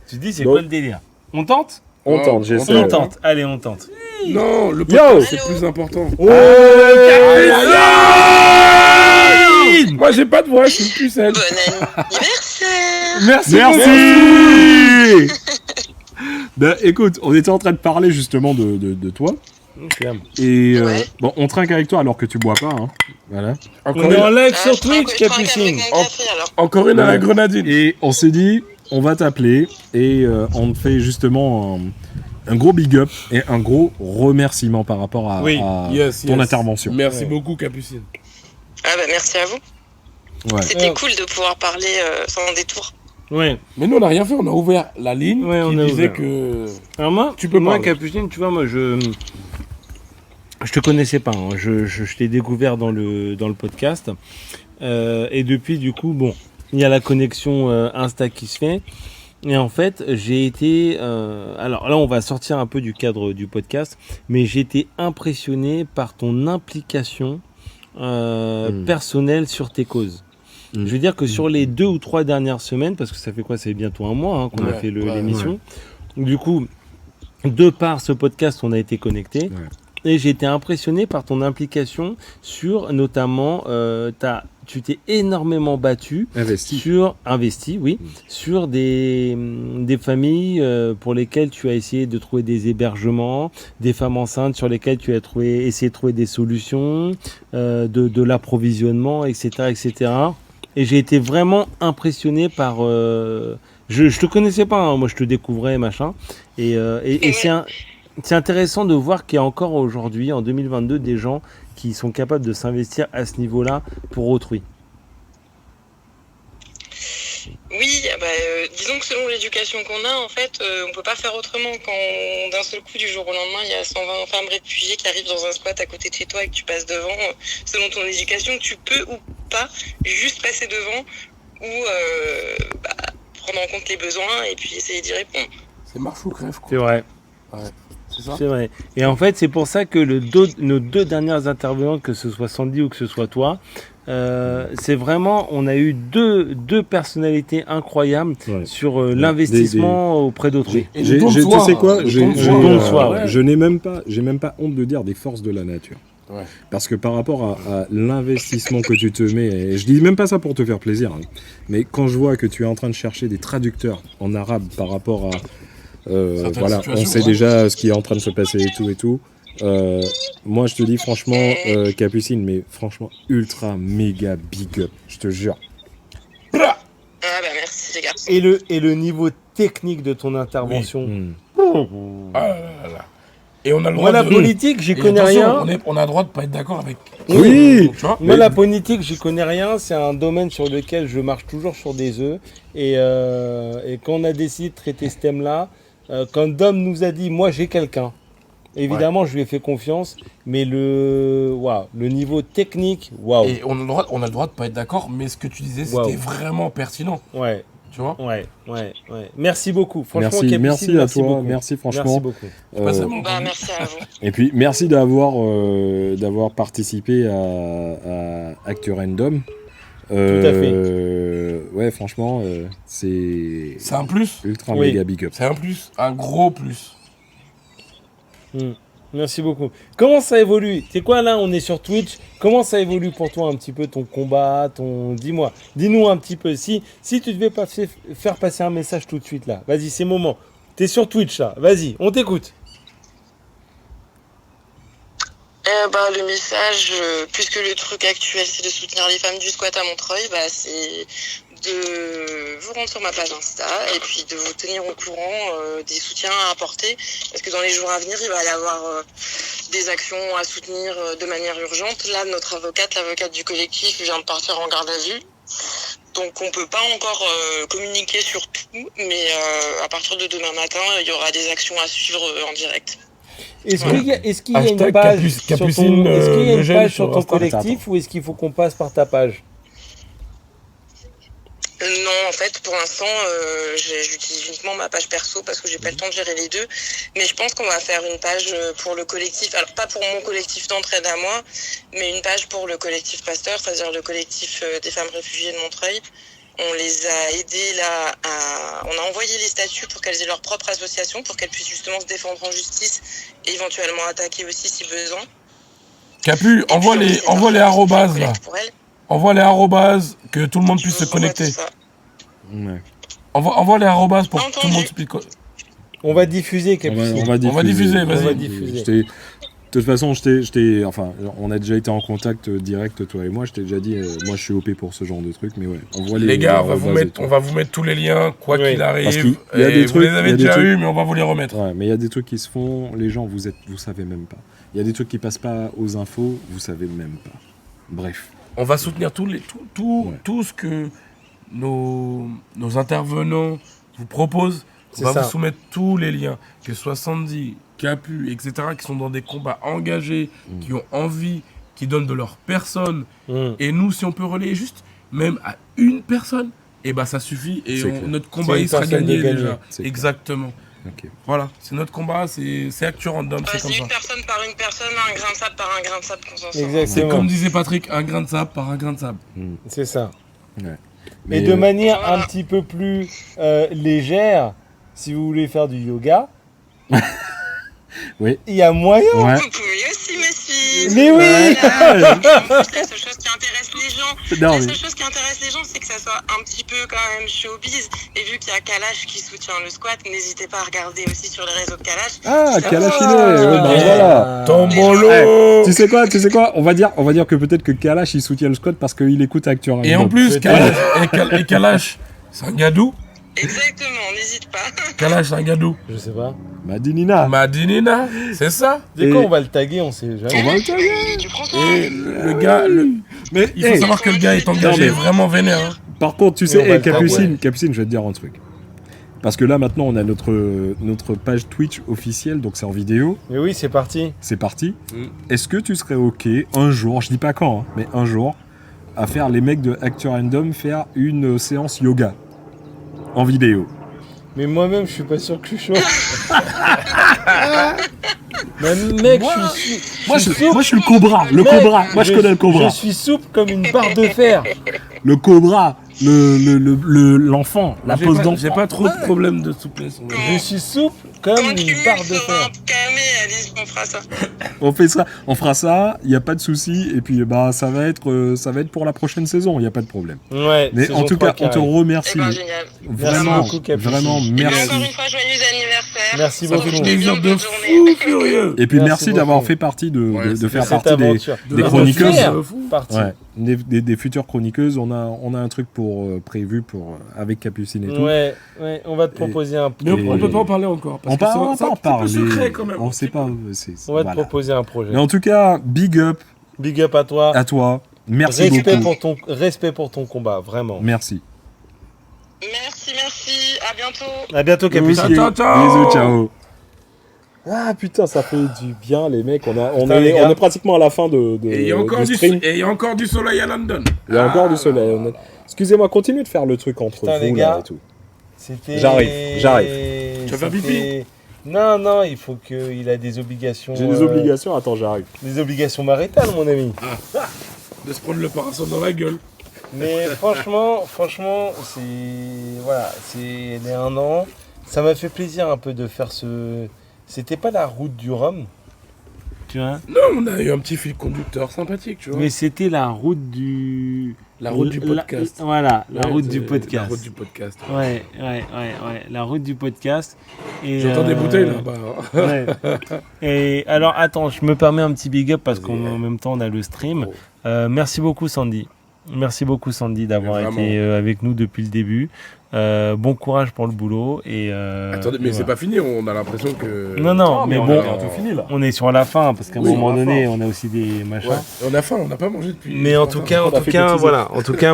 Tu te dis c'est Donc- quoi le délire? On tente? On Non, tente, j'essaie. On tente. Allez, on tente. Non, le Yo podcast, c'est plus important. Oh, Moi, j'ai pas de voix, je suis une pucelle. Bon anniversaire. Merci. Merci. Ben, écoute, on était en train de parler justement de toi. Et Ouais. bon, on trinque avec toi alors que tu bois pas. Hein. Voilà. Encore On est en une, live Ah, sur je prends un Twitch, café Capucine. avec un café, alors. encore une à la grenadine. Et on s'est dit, on va t'appeler et on te fait justement un gros big up et un gros remerciement par rapport à, Oui. à Yes, ton yes. intervention. Merci Ouais. beaucoup, Capucine. Ah bah merci à vous. Ouais. C'était Ouais. cool de pouvoir parler sans détour. Ouais. Mais nous, on n'a rien fait, on a ouvert la ligne Ouais, on qui a disait ouvert. que... Alors moi, Tu peux moi parler. Capucine, tu vois, moi je te connaissais pas. Hein. Je t'ai découvert dans le podcast. Et depuis, du coup, bon, il y a la connexion Insta qui se fait. Et en fait, j'ai été... alors là, on va sortir un peu du cadre du podcast, mais j'ai été impressionné par ton implication personnelle sur tes causes. Je veux dire que sur les 2 ou 3 dernières semaines, parce que ça fait quoi? C'est bientôt un mois hein, qu'on a Ouais, fait ouais, l'émission. Du coup, de par ce podcast, on a été connectés. Ouais. Et j'ai été impressionné par ton implication sur, notamment, tu t'es énormément battu Investi. sur des familles pour lesquelles tu as essayé de trouver des hébergements, des femmes enceintes sur lesquelles tu as essayé de trouver des solutions, de l'approvisionnement, etc., etc. Et j'ai été vraiment impressionné par... je te connaissais pas, hein, moi je te découvrais, machin. Et c'est intéressant de voir qu'il y a encore aujourd'hui, en 2022, des gens qui sont capables de s'investir à ce niveau-là pour autrui. Oui, disons que selon l'éducation qu'on a, en fait, on peut pas faire autrement. Quand d'un seul coup, du jour au lendemain, il y a 120 femmes réfugiées qui arrivent dans un squat à côté de chez toi et que tu passes devant, selon ton éducation, tu peux ou pas juste passer devant ou prendre en compte les besoins et puis essayer d'y répondre. C'est marche ou crève, quoi. C'est vrai. Ouais. C'est ça. C'est vrai. Et en fait, c'est pour ça que nos deux dernières intervenantes, que ce soit Sandy ou que ce soit toi, c'est vraiment, on a eu deux personnalités incroyables sur l'investissement auprès d'autrui. Tu sais quoi, je n'ai même pas honte de dire des forces de la nature. Ouais. Parce que par rapport à l'investissement que tu te mets, et je dis même pas ça pour te faire plaisir, hein, mais quand je vois que tu es en train de chercher des traducteurs en arabe par rapport à voilà, on sait déjà ce qui est en train de se passer et tout. Moi, je te dis franchement, Capucine, mais franchement, ultra, méga big up, je te jure. Merci les gars. Et le niveau technique de ton intervention. Oui. Ah là là. Et on a le droit la politique, j'y connais rien. On a le droit de pas être d'accord avec. Oui. Moi, la politique, j'y connais rien. C'est un domaine sur lequel je marche toujours sur des œufs. Et quand on a décidé de traiter ce thème-là, quand Dom nous a dit, moi j'ai quelqu'un, évidemment je lui ai fait confiance, mais le niveau technique, waouh. Et on a le droit de pas être d'accord, mais ce que tu disais, c'était vraiment pertinent. Ouais. Tu vois ? Ouais. Merci beaucoup. Franchement, merci à toi. Beaucoup. Merci franchement. Merci beaucoup. Merci à vous. Et puis merci d'avoir participé à Actu Random. Tout à fait. Ouais, franchement, c'est un plus. Ultra méga big up. C'est un plus, un gros plus. Merci beaucoup. Comment ça évolue ? C'est quoi là ? On est sur Twitch. Comment ça évolue pour toi un petit peu ton combat, dis-nous un petit peu. Si tu devais faire passer un message tout de suite là, vas-y, c'est le moment. T'es sur Twitch là, vas-y, on t'écoute. Le message, puisque le truc actuel c'est de soutenir les femmes du squat à Montreuil, c'est de vous rendre sur ma page Insta et puis de vous tenir au courant des soutiens à apporter, parce que dans les jours à venir il va y avoir des actions à soutenir de manière urgente. Là, notre l'avocate du collectif vient de partir en garde à vue, donc on peut pas encore communiquer sur tout, mais à partir de demain matin il y aura des actions à suivre en direct. Est-ce qu'il y a une page sur ton collectif ou est-ce qu'il faut qu'on passe par ta page ? Non, en fait, pour l'instant, j'utilise uniquement ma page perso parce que j'ai pas le temps de gérer les deux. Mais je pense qu'on va faire une page pour le collectif, alors pas pour mon collectif d'entraide à moi, mais une page pour le collectif Pasteur, c'est-à-dire le collectif des femmes réfugiées de Montreuil. On les a aidés là on a envoyé les statuts pour qu'elles aient leur propre association, pour qu'elles puissent justement se défendre en justice et éventuellement attaquer aussi si besoin. Capu, envoie les arrobases là. Envoie les arrobases, que tout le monde puisse se connecter. Ouais. Envoie les arrobases pour que tout le monde puisse. On va diffuser, Capucine. On va diffuser, vas-y. De toute façon, on a déjà été en contact direct, toi et moi. Je t'ai déjà dit, moi je suis OP pour ce genre de truc, mais ouais. Les gars, on va vous mettre tous les liens, quoi qu'il arrive. Il y a des trucs, vous les avez déjà eu, mais on va vous les remettre. Ouais, mais il y a des trucs qui se font, les gens, vous savez même pas. Il y a des trucs qui passent pas aux infos, vous savez même pas. Bref. On va soutenir tout ce que nos intervenants vous proposent. On va vous soumettre tous les liens, que ce soit Sandy, Capu, etc., qui sont dans des combats engagés, qui ont envie, qui donnent de leur personne. Et nous, si on peut relayer juste, même à une personne, ça suffit. Et notre combat, il sera gagné déjà. Exactement. Okay. Voilà, c'est notre combat, c'est Actu Random, c'est comme ça. Une personne par une personne, un grain de sable par un grain de sable qu'on s'en sort. C'est comme disait Patrick, un grain de sable par un grain de sable. C'est ça. Ouais. Mais de manière un petit peu plus légère, si vous voulez faire du yoga, oui. Il y a moyen. Ouais. Vous pouvez aussi me suivre. Mais oui. La seule chose qui intéresse les gens, c'est que ça soit un petit peu quand même showbiz. Et vu qu'il y a Kalash qui soutient le squat, n'hésitez pas à regarder aussi sur les réseaux de Kalash. Ah, Kalash, voilà. Tombolo. Tu sais quoi, on va dire que peut-être que Kalash il soutient le squat parce qu'il écoute Actu Random. Et en plus, Kalash, c'est un gadou. Exactement, n'hésite pas. Kalash, c'est un gadou. Je sais pas. Madinina, c'est ça. Dès qu'on va le taguer, on sait jamais. On va le taguer. Et le gars, mais il faut savoir que le gars est engagé vraiment vénère. Par contre, tu sais, Capucine, je vais te dire un truc. Parce que là, maintenant, on a notre page Twitch officielle, donc c'est en vidéo. Mais oui, c'est parti. C'est parti. Est-ce que tu serais OK, un jour, je dis pas quand, hein, mais un jour, à faire les mecs de Actu Random faire une séance yoga en vidéo? Mais moi-même, je suis pas sûr que je suis chaud. Mais mec, moi, je suis le cobra. Moi, je connais le cobra. Je suis souple comme une barre de fer. Le cobra, l'enfant, la pose d'enfant. J'ai pas trop de problème de souplesse. Je suis souple comme une barre de fer. Alice, on fera ça. On fera ça, il n'y a pas de souci. Et puis, ça va être pour la prochaine saison, il n'y a pas de problème. Ouais, mais en tout cas, on te remercie. Génial. Vraiment, merci beaucoup, vraiment, Et merci. encore une fois, joyeux anniversaire. Merci Ça beaucoup. fait plaisir de fou furieux. Et puis, merci beaucoup. d'avoir fait partie de faire cette partie aventure. des chroniqueuses. Parti. Ouais, des futures chroniqueuses. On a un truc prévu avec Capucine et tout. Ouais, on va te proposer un Mais on peut pas en parler encore. On va en parler. Secret quand même. On sait pas. On va te proposer un projet. Mais en tout cas, big up à toi. Merci beaucoup. Respect pour ton combat, vraiment. Merci. Merci. À bientôt. À bientôt, Capucine. Ciao. Bisous, ciao. Ah putain, ça fait du bien, les mecs. On les gars. est pratiquement à la fin de Et il y a encore stream. il y a encore du soleil à London. Il y a encore du soleil. Excusez-moi, continuez de faire le truc entre Putain, les vous gars. là et tout. C'était... J'arrive. Tu vas faire pipi? Non, il faut qu'il a des obligations. J'ai des obligations, attends, j'arrive. Des obligations maritales, mon ami. De se prendre le parasol dans la gueule. Mais franchement, c'est les 1 an. Ça m'a fait plaisir un peu de faire ce... C'était pas la route du Rhum, tu vois. Non, on a eu un petit fil conducteur sympathique, tu vois. Mais c'était la route du... La route du podcast. La route du podcast. La route du podcast. Ouais. La route du podcast. Et j'entends des bouteilles là-bas. Ouais. Et alors, attends, je me permets un petit big up parce qu'en même temps, on a le stream. Merci beaucoup, Sandy. Merci beaucoup, Sandy, d'avoir été avec nous depuis le début. Bon courage pour le boulot. Attendez, mais c'est pas fini, on a l'impression que... Non, mais bon, on a tout fini là. on est sur la fin parce qu'à un moment donné, on a aussi des machins. Ouais. On a faim, on n'a pas mangé depuis... Mais en tout cas,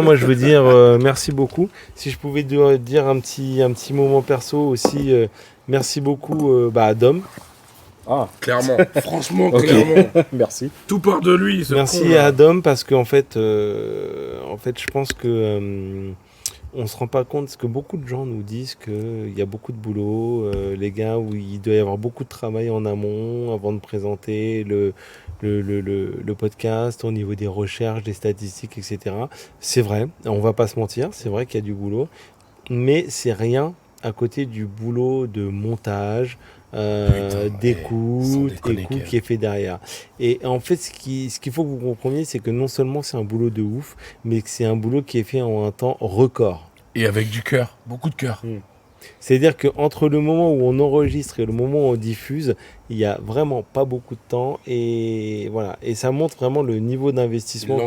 moi je veux dire merci beaucoup. Si je pouvais dire un petit moment perso aussi, merci beaucoup à Dom. Ah, clairement, franchement, clairement. Merci. Tout part de lui. Merci à Dom parce qu'en fait, je pense que on se rend pas compte parce que beaucoup de gens nous disent qu'il y a beaucoup de boulot, les gars, où il doit y avoir beaucoup de travail en amont avant de présenter le podcast au niveau des recherches, des statistiques, etc. C'est vrai, on va pas se mentir, c'est vrai qu'il y a du boulot, mais c'est rien à côté du boulot de montage, d'écoute qui est fait derrière. Et en fait, ce qu'il faut que vous compreniez, c'est que non seulement c'est un boulot de ouf, mais que c'est un boulot qui est fait en un temps record. Et avec du cœur, beaucoup de cœur. C'est-à-dire qu'entre le moment où on enregistre et le moment où on diffuse, il n'y a vraiment pas beaucoup de temps. Et voilà. Et ça montre vraiment le niveau d'investissement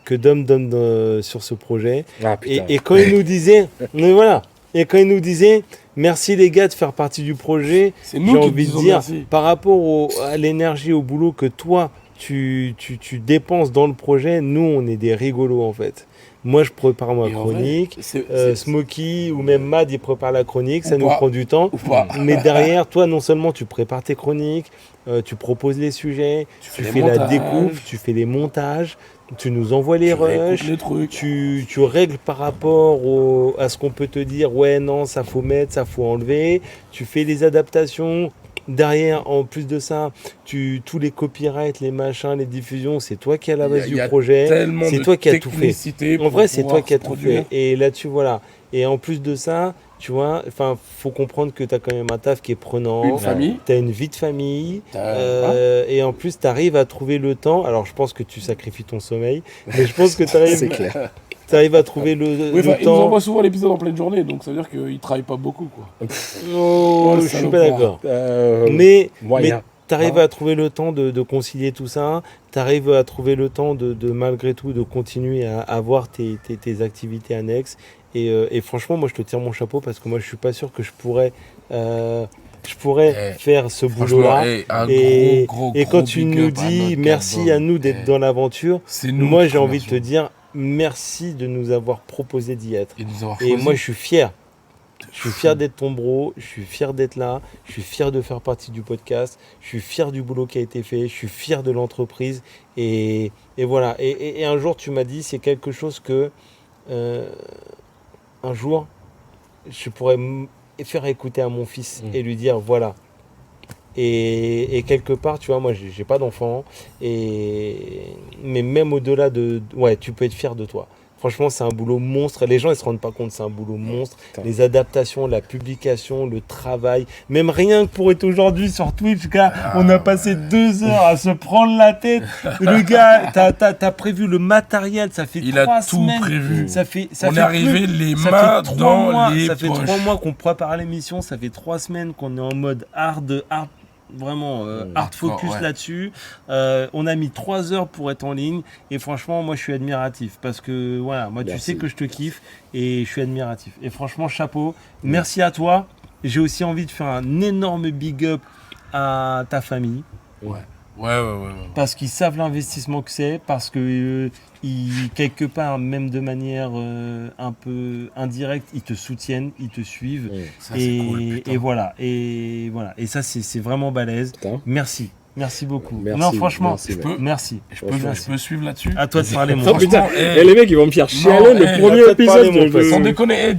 que Dom donne sur ce projet. Ah, et quand il nous disait... mais voilà. Et quand il nous disait, merci les gars de faire partie du projet, j'ai envie de dire, par rapport à l'énergie, au boulot que toi, tu dépenses dans le projet, nous, on est des rigolos en fait. Moi, je prépare ma chronique, Smokey ou même Mad, il prépare la chronique, ça nous prend du temps. Mais derrière, toi, non seulement tu prépares tes chroniques, tu proposes les sujets, tu fais la découpe, tu fais les montages, tu nous envoies les rushs, tu règles par rapport à ce qu'on peut te dire, ouais, non, ça faut mettre, ça faut enlever, tu fais les adaptations. Derrière, en plus de ça, tous les copyrights, les machins, les diffusions, c'est toi qui as la base du projet, c'est toi qui as tout fait. En vrai, c'est toi qui as tout fait. Et là-dessus, voilà. Et en plus de ça, tu vois, faut comprendre que tu as quand même un taf qui est prenant. Une famille. Tu as une vie de famille. Et en plus, tu arrives à trouver le temps. Alors, je pense que tu sacrifies ton sommeil, mais je pense que tu arrives... C'est clair. Tu arrives à trouver le temps. Il nous envoie souvent l'épisode en pleine journée, donc ça veut dire qu'il ne travaille pas beaucoup, quoi. Je suis pas d'accord. Mais tu arrives à trouver le temps de concilier tout ça. Tu arrives à trouver le temps de malgré tout de continuer à avoir tes activités annexes. Et franchement, moi, je te tire mon chapeau parce que moi, je suis pas sûr que je pourrais faire ce boulot-là. Et quand tu nous dis merci à nous d'être dans l'aventure, moi, j'ai envie de te dire merci de nous avoir proposé d'y être. Et moi, je suis fier. Je suis fier d'être ton bro, je suis fier d'être là, je suis fier de faire partie du podcast, je suis fier du boulot qui a été fait, je suis fier de l'entreprise. Et voilà. Et un jour, tu m'as dit, c'est quelque chose que un jour, je pourrais faire écouter à mon fils et lui dire, voilà. Et quelque part, tu vois, moi, j'ai pas d'enfant, mais même au-delà ouais, tu peux être fier de toi. Franchement, c'est un boulot monstre. Les gens, ils se rendent pas compte, c'est un boulot monstre. Les adaptations, la publication, le travail. Même rien que pour être aujourd'hui sur Twitch, gars, on a passé 2 heures à se prendre la tête. Le gars, t'as prévu le matériel, ça fait 3 semaines. Il a tout prévu. On est arrivé les mains dans les poches. Ça fait 3 mois qu'on prépare l'émission, ça fait 3 semaines qu'on est en mode hard vraiment hard focus là-dessus. On a mis 3 heures pour être en ligne et franchement, moi je suis admiratif parce que voilà, moi tu sais que je te kiffe et je suis admiratif. Et franchement, chapeau, merci à toi. J'ai aussi envie de faire un énorme big up à ta famille. Ouais. Parce qu'ils savent l'investissement que c'est, parce que quelque part, même de manière un peu indirecte, ils te soutiennent, ils te suivent. Ça, c'est cool, et voilà. Et ça, c'est vraiment balèze. Putain. Merci beaucoup. Merci, non, franchement, merci. Je peux suivre là-dessus. À toi de parler, mon pote. Putain, les mecs, ils vont me faire chialer le premier épisode. Sans déconner,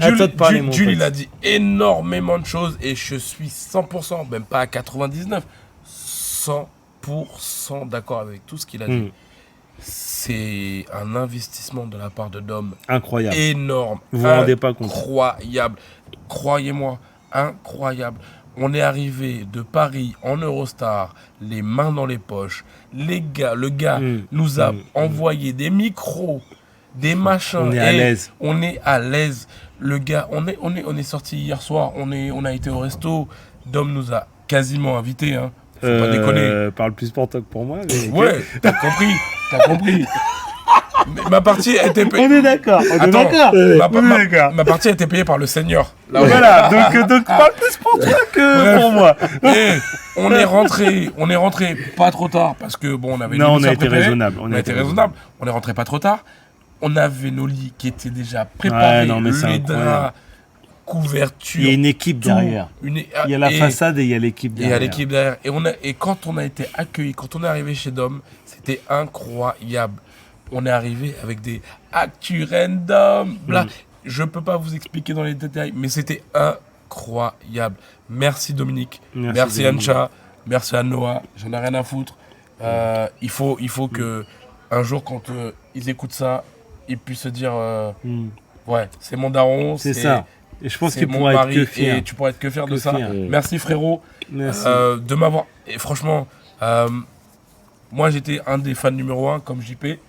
Jules, il a dit énormément de choses et je suis 100%, même pas à 99%, 100% d'accord avec tout ce qu'il a dit. C'est un investissement de la part de Dom. Incroyable. Énorme. Vous vous rendez pas compte. Incroyable. Croyez-moi, incroyable. On est arrivé de Paris en Eurostar, les mains dans les poches. Le gars nous a envoyé des micros, des machins. On est à l'aise. On est à l'aise. Le gars, on est sorti hier soir, on a été au resto. Dom nous a quasiment invités, hein. Faut pas déconner. Parle plus pour toi que pour moi. Mais... Ouais, t'as compris. Mais ma partie a été payée. On est d'accord. Ma partie a été payée par le Seigneur. Là, voilà, donc parle plus pour toi que pour moi. Et on est rentré pas trop tard parce que bon, on avait. Non, on a été raisonnable. On est rentré pas trop tard. On avait nos lits qui étaient déjà préparés. Les draps, couverture. Il y a une équipe derrière. Il y a la façade et il y a l'équipe derrière. Et quand on a été accueillis, quand on est arrivé chez Dom, c'était incroyable. On est arrivé avec des actus random. Je peux pas vous expliquer dans les détails, mais c'était incroyable. Merci Dominique. Merci Ancha. Merci à Noah. J'en ai rien à foutre. Il faut que un jour, quand ils écoutent ça, ils puissent se dire ouais, c'est mon daron. C'est ça. Et je pense qu'il pourra être que fier. Et tu pourras être que fier de ça. Merci frérot. Merci. De m'avoir. Et franchement, moi j'étais un des fans numéro 1 comme JP.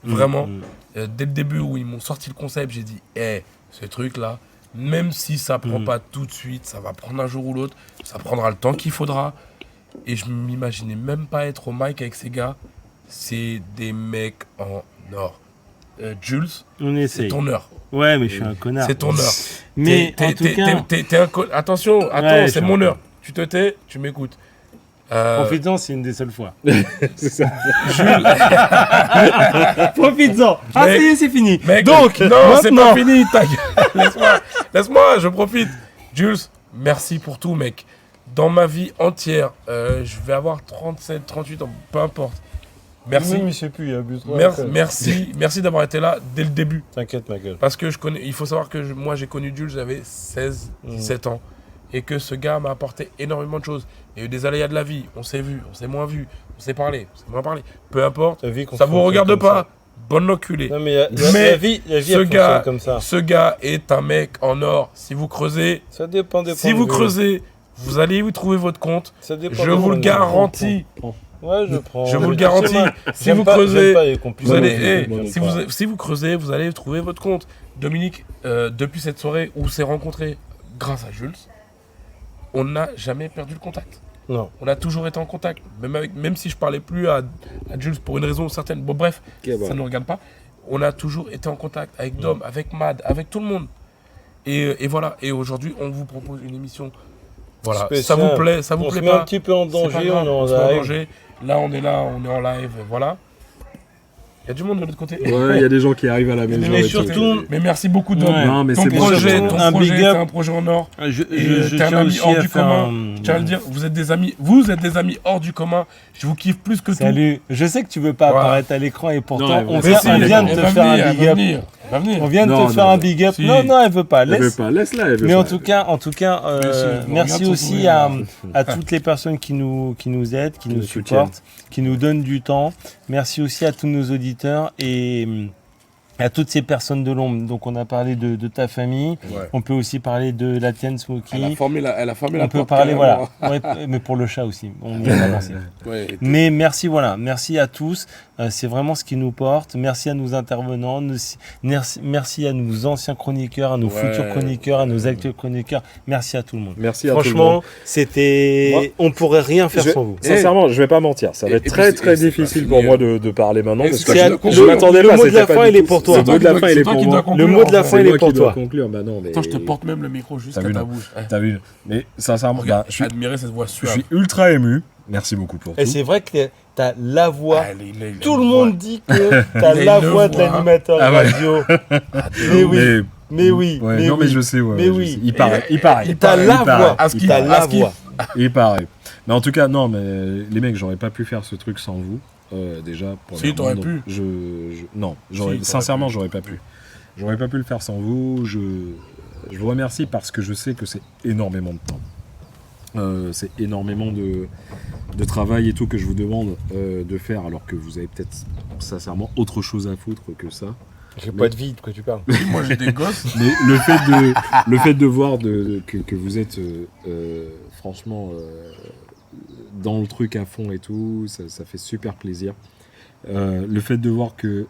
Vraiment. Dès le début où ils m'ont sorti le concept, j'ai dit, ce truc là, même si ça prend pas tout de suite, ça va prendre un jour ou l'autre, ça prendra le temps qu'il faudra. Et je m'imaginais même pas être au mic avec ces gars. C'est des mecs en or. Jules, c'est ton heure. Ouais, mais je suis un connard. C'est ton heure. Mais en tout cas... Attention, c'est mon heure. Tu te tais, tu m'écoutes. Profites-en, c'est une des seules fois. C'est ça. Profites-en. Ah, ça y est, c'est fini. Mec, donc, non, c'est pas fini. Laisse-moi, je profite. Jules, merci pour tout, mec. Dans ma vie entière, je vais avoir 37, 38 ans, peu importe. Merci. Oui, mais je sais plus, il y a but. Merci d'avoir été là dès le début. T'inquiète, ma gueule. Parce que il faut savoir que moi, j'ai connu Jules, j'avais 16, 17 ans. Et que ce gars m'a apporté énormément de choses. Il y a eu des aléas de la vie, on s'est vu, on s'est moins vu, on s'est parlé, on s'est moins parlé. Peu importe, ça vous regarde pas, bonne enculée. Non mais la vie comme ça. Ce gars est un mec en or. Si vous creusez, ça dépend des si vous creusez, vous allez y trouver votre compte. Je vous le garantis. Ouais, je prends. Je vous le garantis. Si vous creusez, vous allez. Si vous creusez, vous allez trouver votre compte. Dominique, depuis cette soirée où on s'est rencontrés, grâce à Jules, on n'a jamais perdu le contact. Non. On a toujours été en contact. Même si je parlais plus à Jules pour une raison certaine. Bon, bref, ça ne nous regarde pas. On a toujours été en contact avec Dom, avec Mad, avec tout le monde. Et voilà. Et aujourd'hui, on vous propose une émission. Voilà. Spécial. Ça vous plaît, ça vous on plaît se pas. met un petit peu en danger, on est en live. Là, on est en live. Voilà. Il y a du monde de l'autre côté. Ouais, il y a des gens qui arrivent à la maison. Mais surtout... Mais merci beaucoup, Dom. Non, mais ton c'est projet, bon, c'est un projet en or. Je t'es un tiens ami aussi hors à du faire commun. Je tiens à le dire, vous êtes des amis hors du commun. Je vous kiffe plus que tout. Salut. Je sais que tu veux pas apparaître à l'écran et pourtant Non, on vient de te faire un big up. On vient de te faire un big up. Non, elle veut pas. Laisse-la. Mais en tout cas, merci aussi à toutes les personnes qui nous aident, qui nous supportent, qui nous donnent du temps. Merci aussi à tous nos auditeurs et à toutes ces personnes de l'ombre. Donc on a parlé de ta famille, on peut aussi parler de la tienne, Smokey. Elle a fermé la porte. On peut parler, mais pour le chat aussi, on y a avancé. Mais merci à tous, c'est vraiment ce qui nous porte. Merci à nos intervenants, merci à nos anciens chroniqueurs, à nos futurs chroniqueurs, à nos actuels chroniqueurs. Merci à tout le monde. Merci à tout le monde. Franchement, c'était... On pourrait rien faire sans vous. Sincèrement, je vais pas mentir, ça va être très difficile pour moi de parler maintenant, parce que je m'attendais pas. Le mot de la fin, il est pour toi. Le mot de la fin, il est pour moi. Le mot de la fin, il est pour toi. Attends, je te porte même le micro jusqu'à ta bouche. T'as vu? Mais sincèrement, je suis admiré cette voix suave. Je suis ultra ému. Merci beaucoup pour tout. Et c'est vrai que t'as la voix. Tout le monde dit que t'as la voix de l'animateur radio. Mais oui. Non, mais je sais. Mais oui. Il paraît. T'as la voix. T'as la voix. Il paraît. Mais en tout cas, non, mais les mecs, j'aurais pas pu faire ce truc sans vous. Déjà, si t'aurais pu. Non, sincèrement, j'aurais pas pu. J'aurais pas pu le faire sans vous. Je vous remercie parce que je sais que c'est énormément de temps. C'est énormément de travail et tout que je vous demande de faire, alors que vous avez peut-être sincèrement autre chose à foutre que ça. J'ai pas de vie, de quoi tu parles. Moi j'ai des gosses. Mais le fait de voir que vous êtes franchement dans le truc à fond et tout, ça fait super plaisir. Le fait de voir que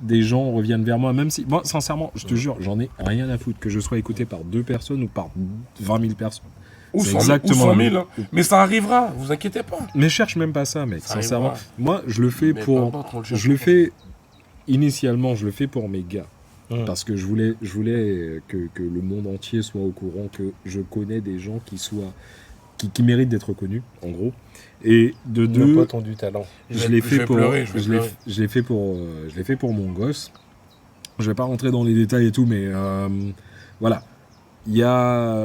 des gens reviennent vers moi, même si, moi sincèrement, je te jure, j'en ai rien à foutre, que je sois écouté par 2 personnes ou par 20 000 personnes. Ou 100 000, hein. Mais ça arrivera, vous inquiétez pas. Mais cherche même pas ça, mec, ça sincèrement. Arrivera. Moi, je le fais initialement, je le fais pour mes gars. Parce que je voulais que le monde entier soit au courant que je connais des gens qui méritent d'être connus, en gros. Et de deux, pas ton du talent. Je l'ai fait pour mon gosse. Je vais pas rentrer dans les détails et tout, mais voilà. Il y a,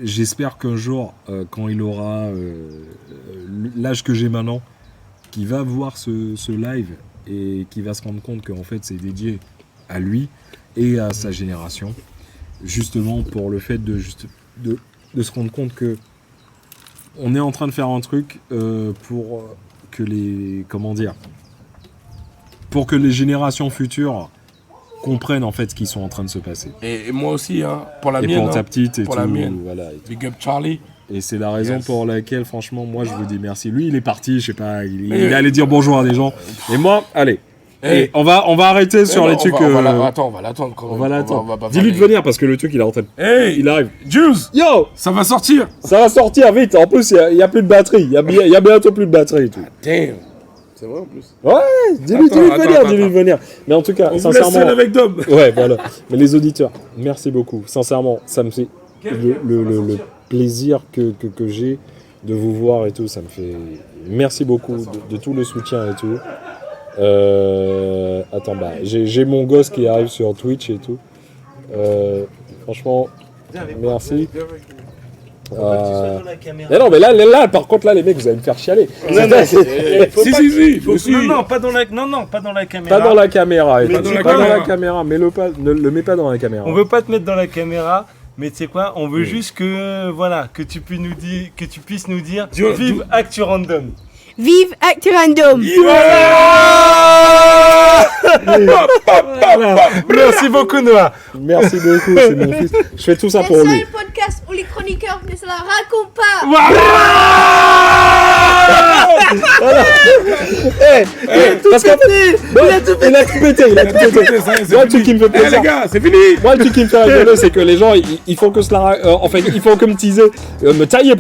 j'espère qu'un jour, quand il aura l'âge que j'ai maintenant, qu'il va voir ce live et qu'il va se rendre compte qu'en fait c'est dédié à lui et à sa génération, justement pour le fait de se rendre compte que on est en train de faire un truc pour que pour que les générations futures comprennent en fait ce qui sont en train de se passer. Et moi aussi, hein, pour la et mienne. Et pour ta petite et pour tout. La mienne. Voilà, Big up Charlie. Et c'est la raison pour laquelle, franchement, moi, je vous dis merci. Lui, il est parti, je sais pas, il est allé dire bonjour à des gens. Et moi, allez. Et on va arrêter sur les trucs. On va l'attendre. On va l'attendre. Dis-lui de venir parce que le truc, il est en train de... Il arrive. Juice. Yo. Ça va sortir. Ça va sortir vite. En plus, il y a plus de batterie. Il y a bientôt plus de batterie et tout. Damn. C'est vrai en plus. Ouais, dis-lui de venir. Mais en tout cas, on sincèrement. Vous laisse seul avec Dom. Ouais, voilà. Mais les auditeurs, merci beaucoup. Sincèrement, ça me fait le plaisir que j'ai de vous voir et tout. Ça me fait. Merci beaucoup de tout le soutien et tout. Attends, j'ai mon gosse qui arrive sur Twitch et tout. Franchement, merci. Mais non, mais là, par contre, là, les mecs, vous allez me faire chialer. Non, pas dans la caméra. Pas dans la caméra. Pas dans la caméra. Ne le mets pas dans la caméra. On veut pas te mettre dans la caméra. Mais tu sais quoi, on veut juste que tu puisses nous dire vive Actu Random. Vive Actu Random. Merci beaucoup Noah. Merci beaucoup, c'est mon fils. Je fais tout ça pour lui. C'est le podcast où les chroniqueurs ne se la racontent pas. Parce qu'en fait, il a tout pété. Moi, le truc qui me fait plaisir. Les gars, c'est fini. Moi, le truc qui me fait rigoler, c'est que les gens, ils font que cela. Enfin, ils font que me teaser, me tailler,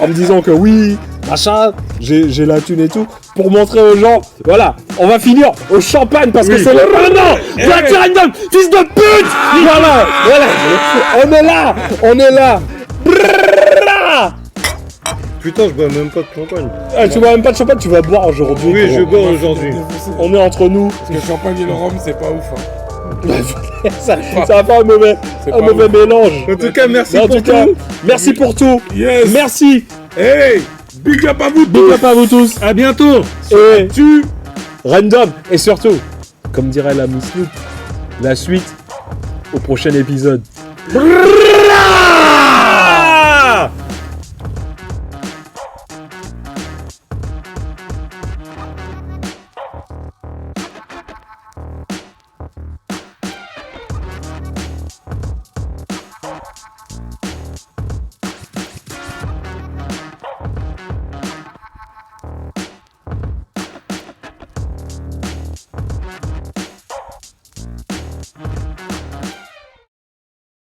en me disant que oui, machin, j'ai la thune et tout, pour montrer aux gens, voilà, on va finir au champagne parce que c'est le random, Actu Random, fils de pute. Voilà, on est là. Putain, je bois même pas de champagne. Ah, tu bois même pas de champagne, tu vas boire aujourd'hui. Oui, je bois aujourd'hui. On est entre nous. Parce que le champagne et le rhum, c'est pas ouf. ça va pas un mauvais mélange. En tout cas, merci pour tout. Merci pour tout. Yes. Merci. Hey, big up à vous tous. Big up à vous tous. À bientôt. Et tu random. Et surtout, comme dirait la Miss Loop, la suite au prochain épisode.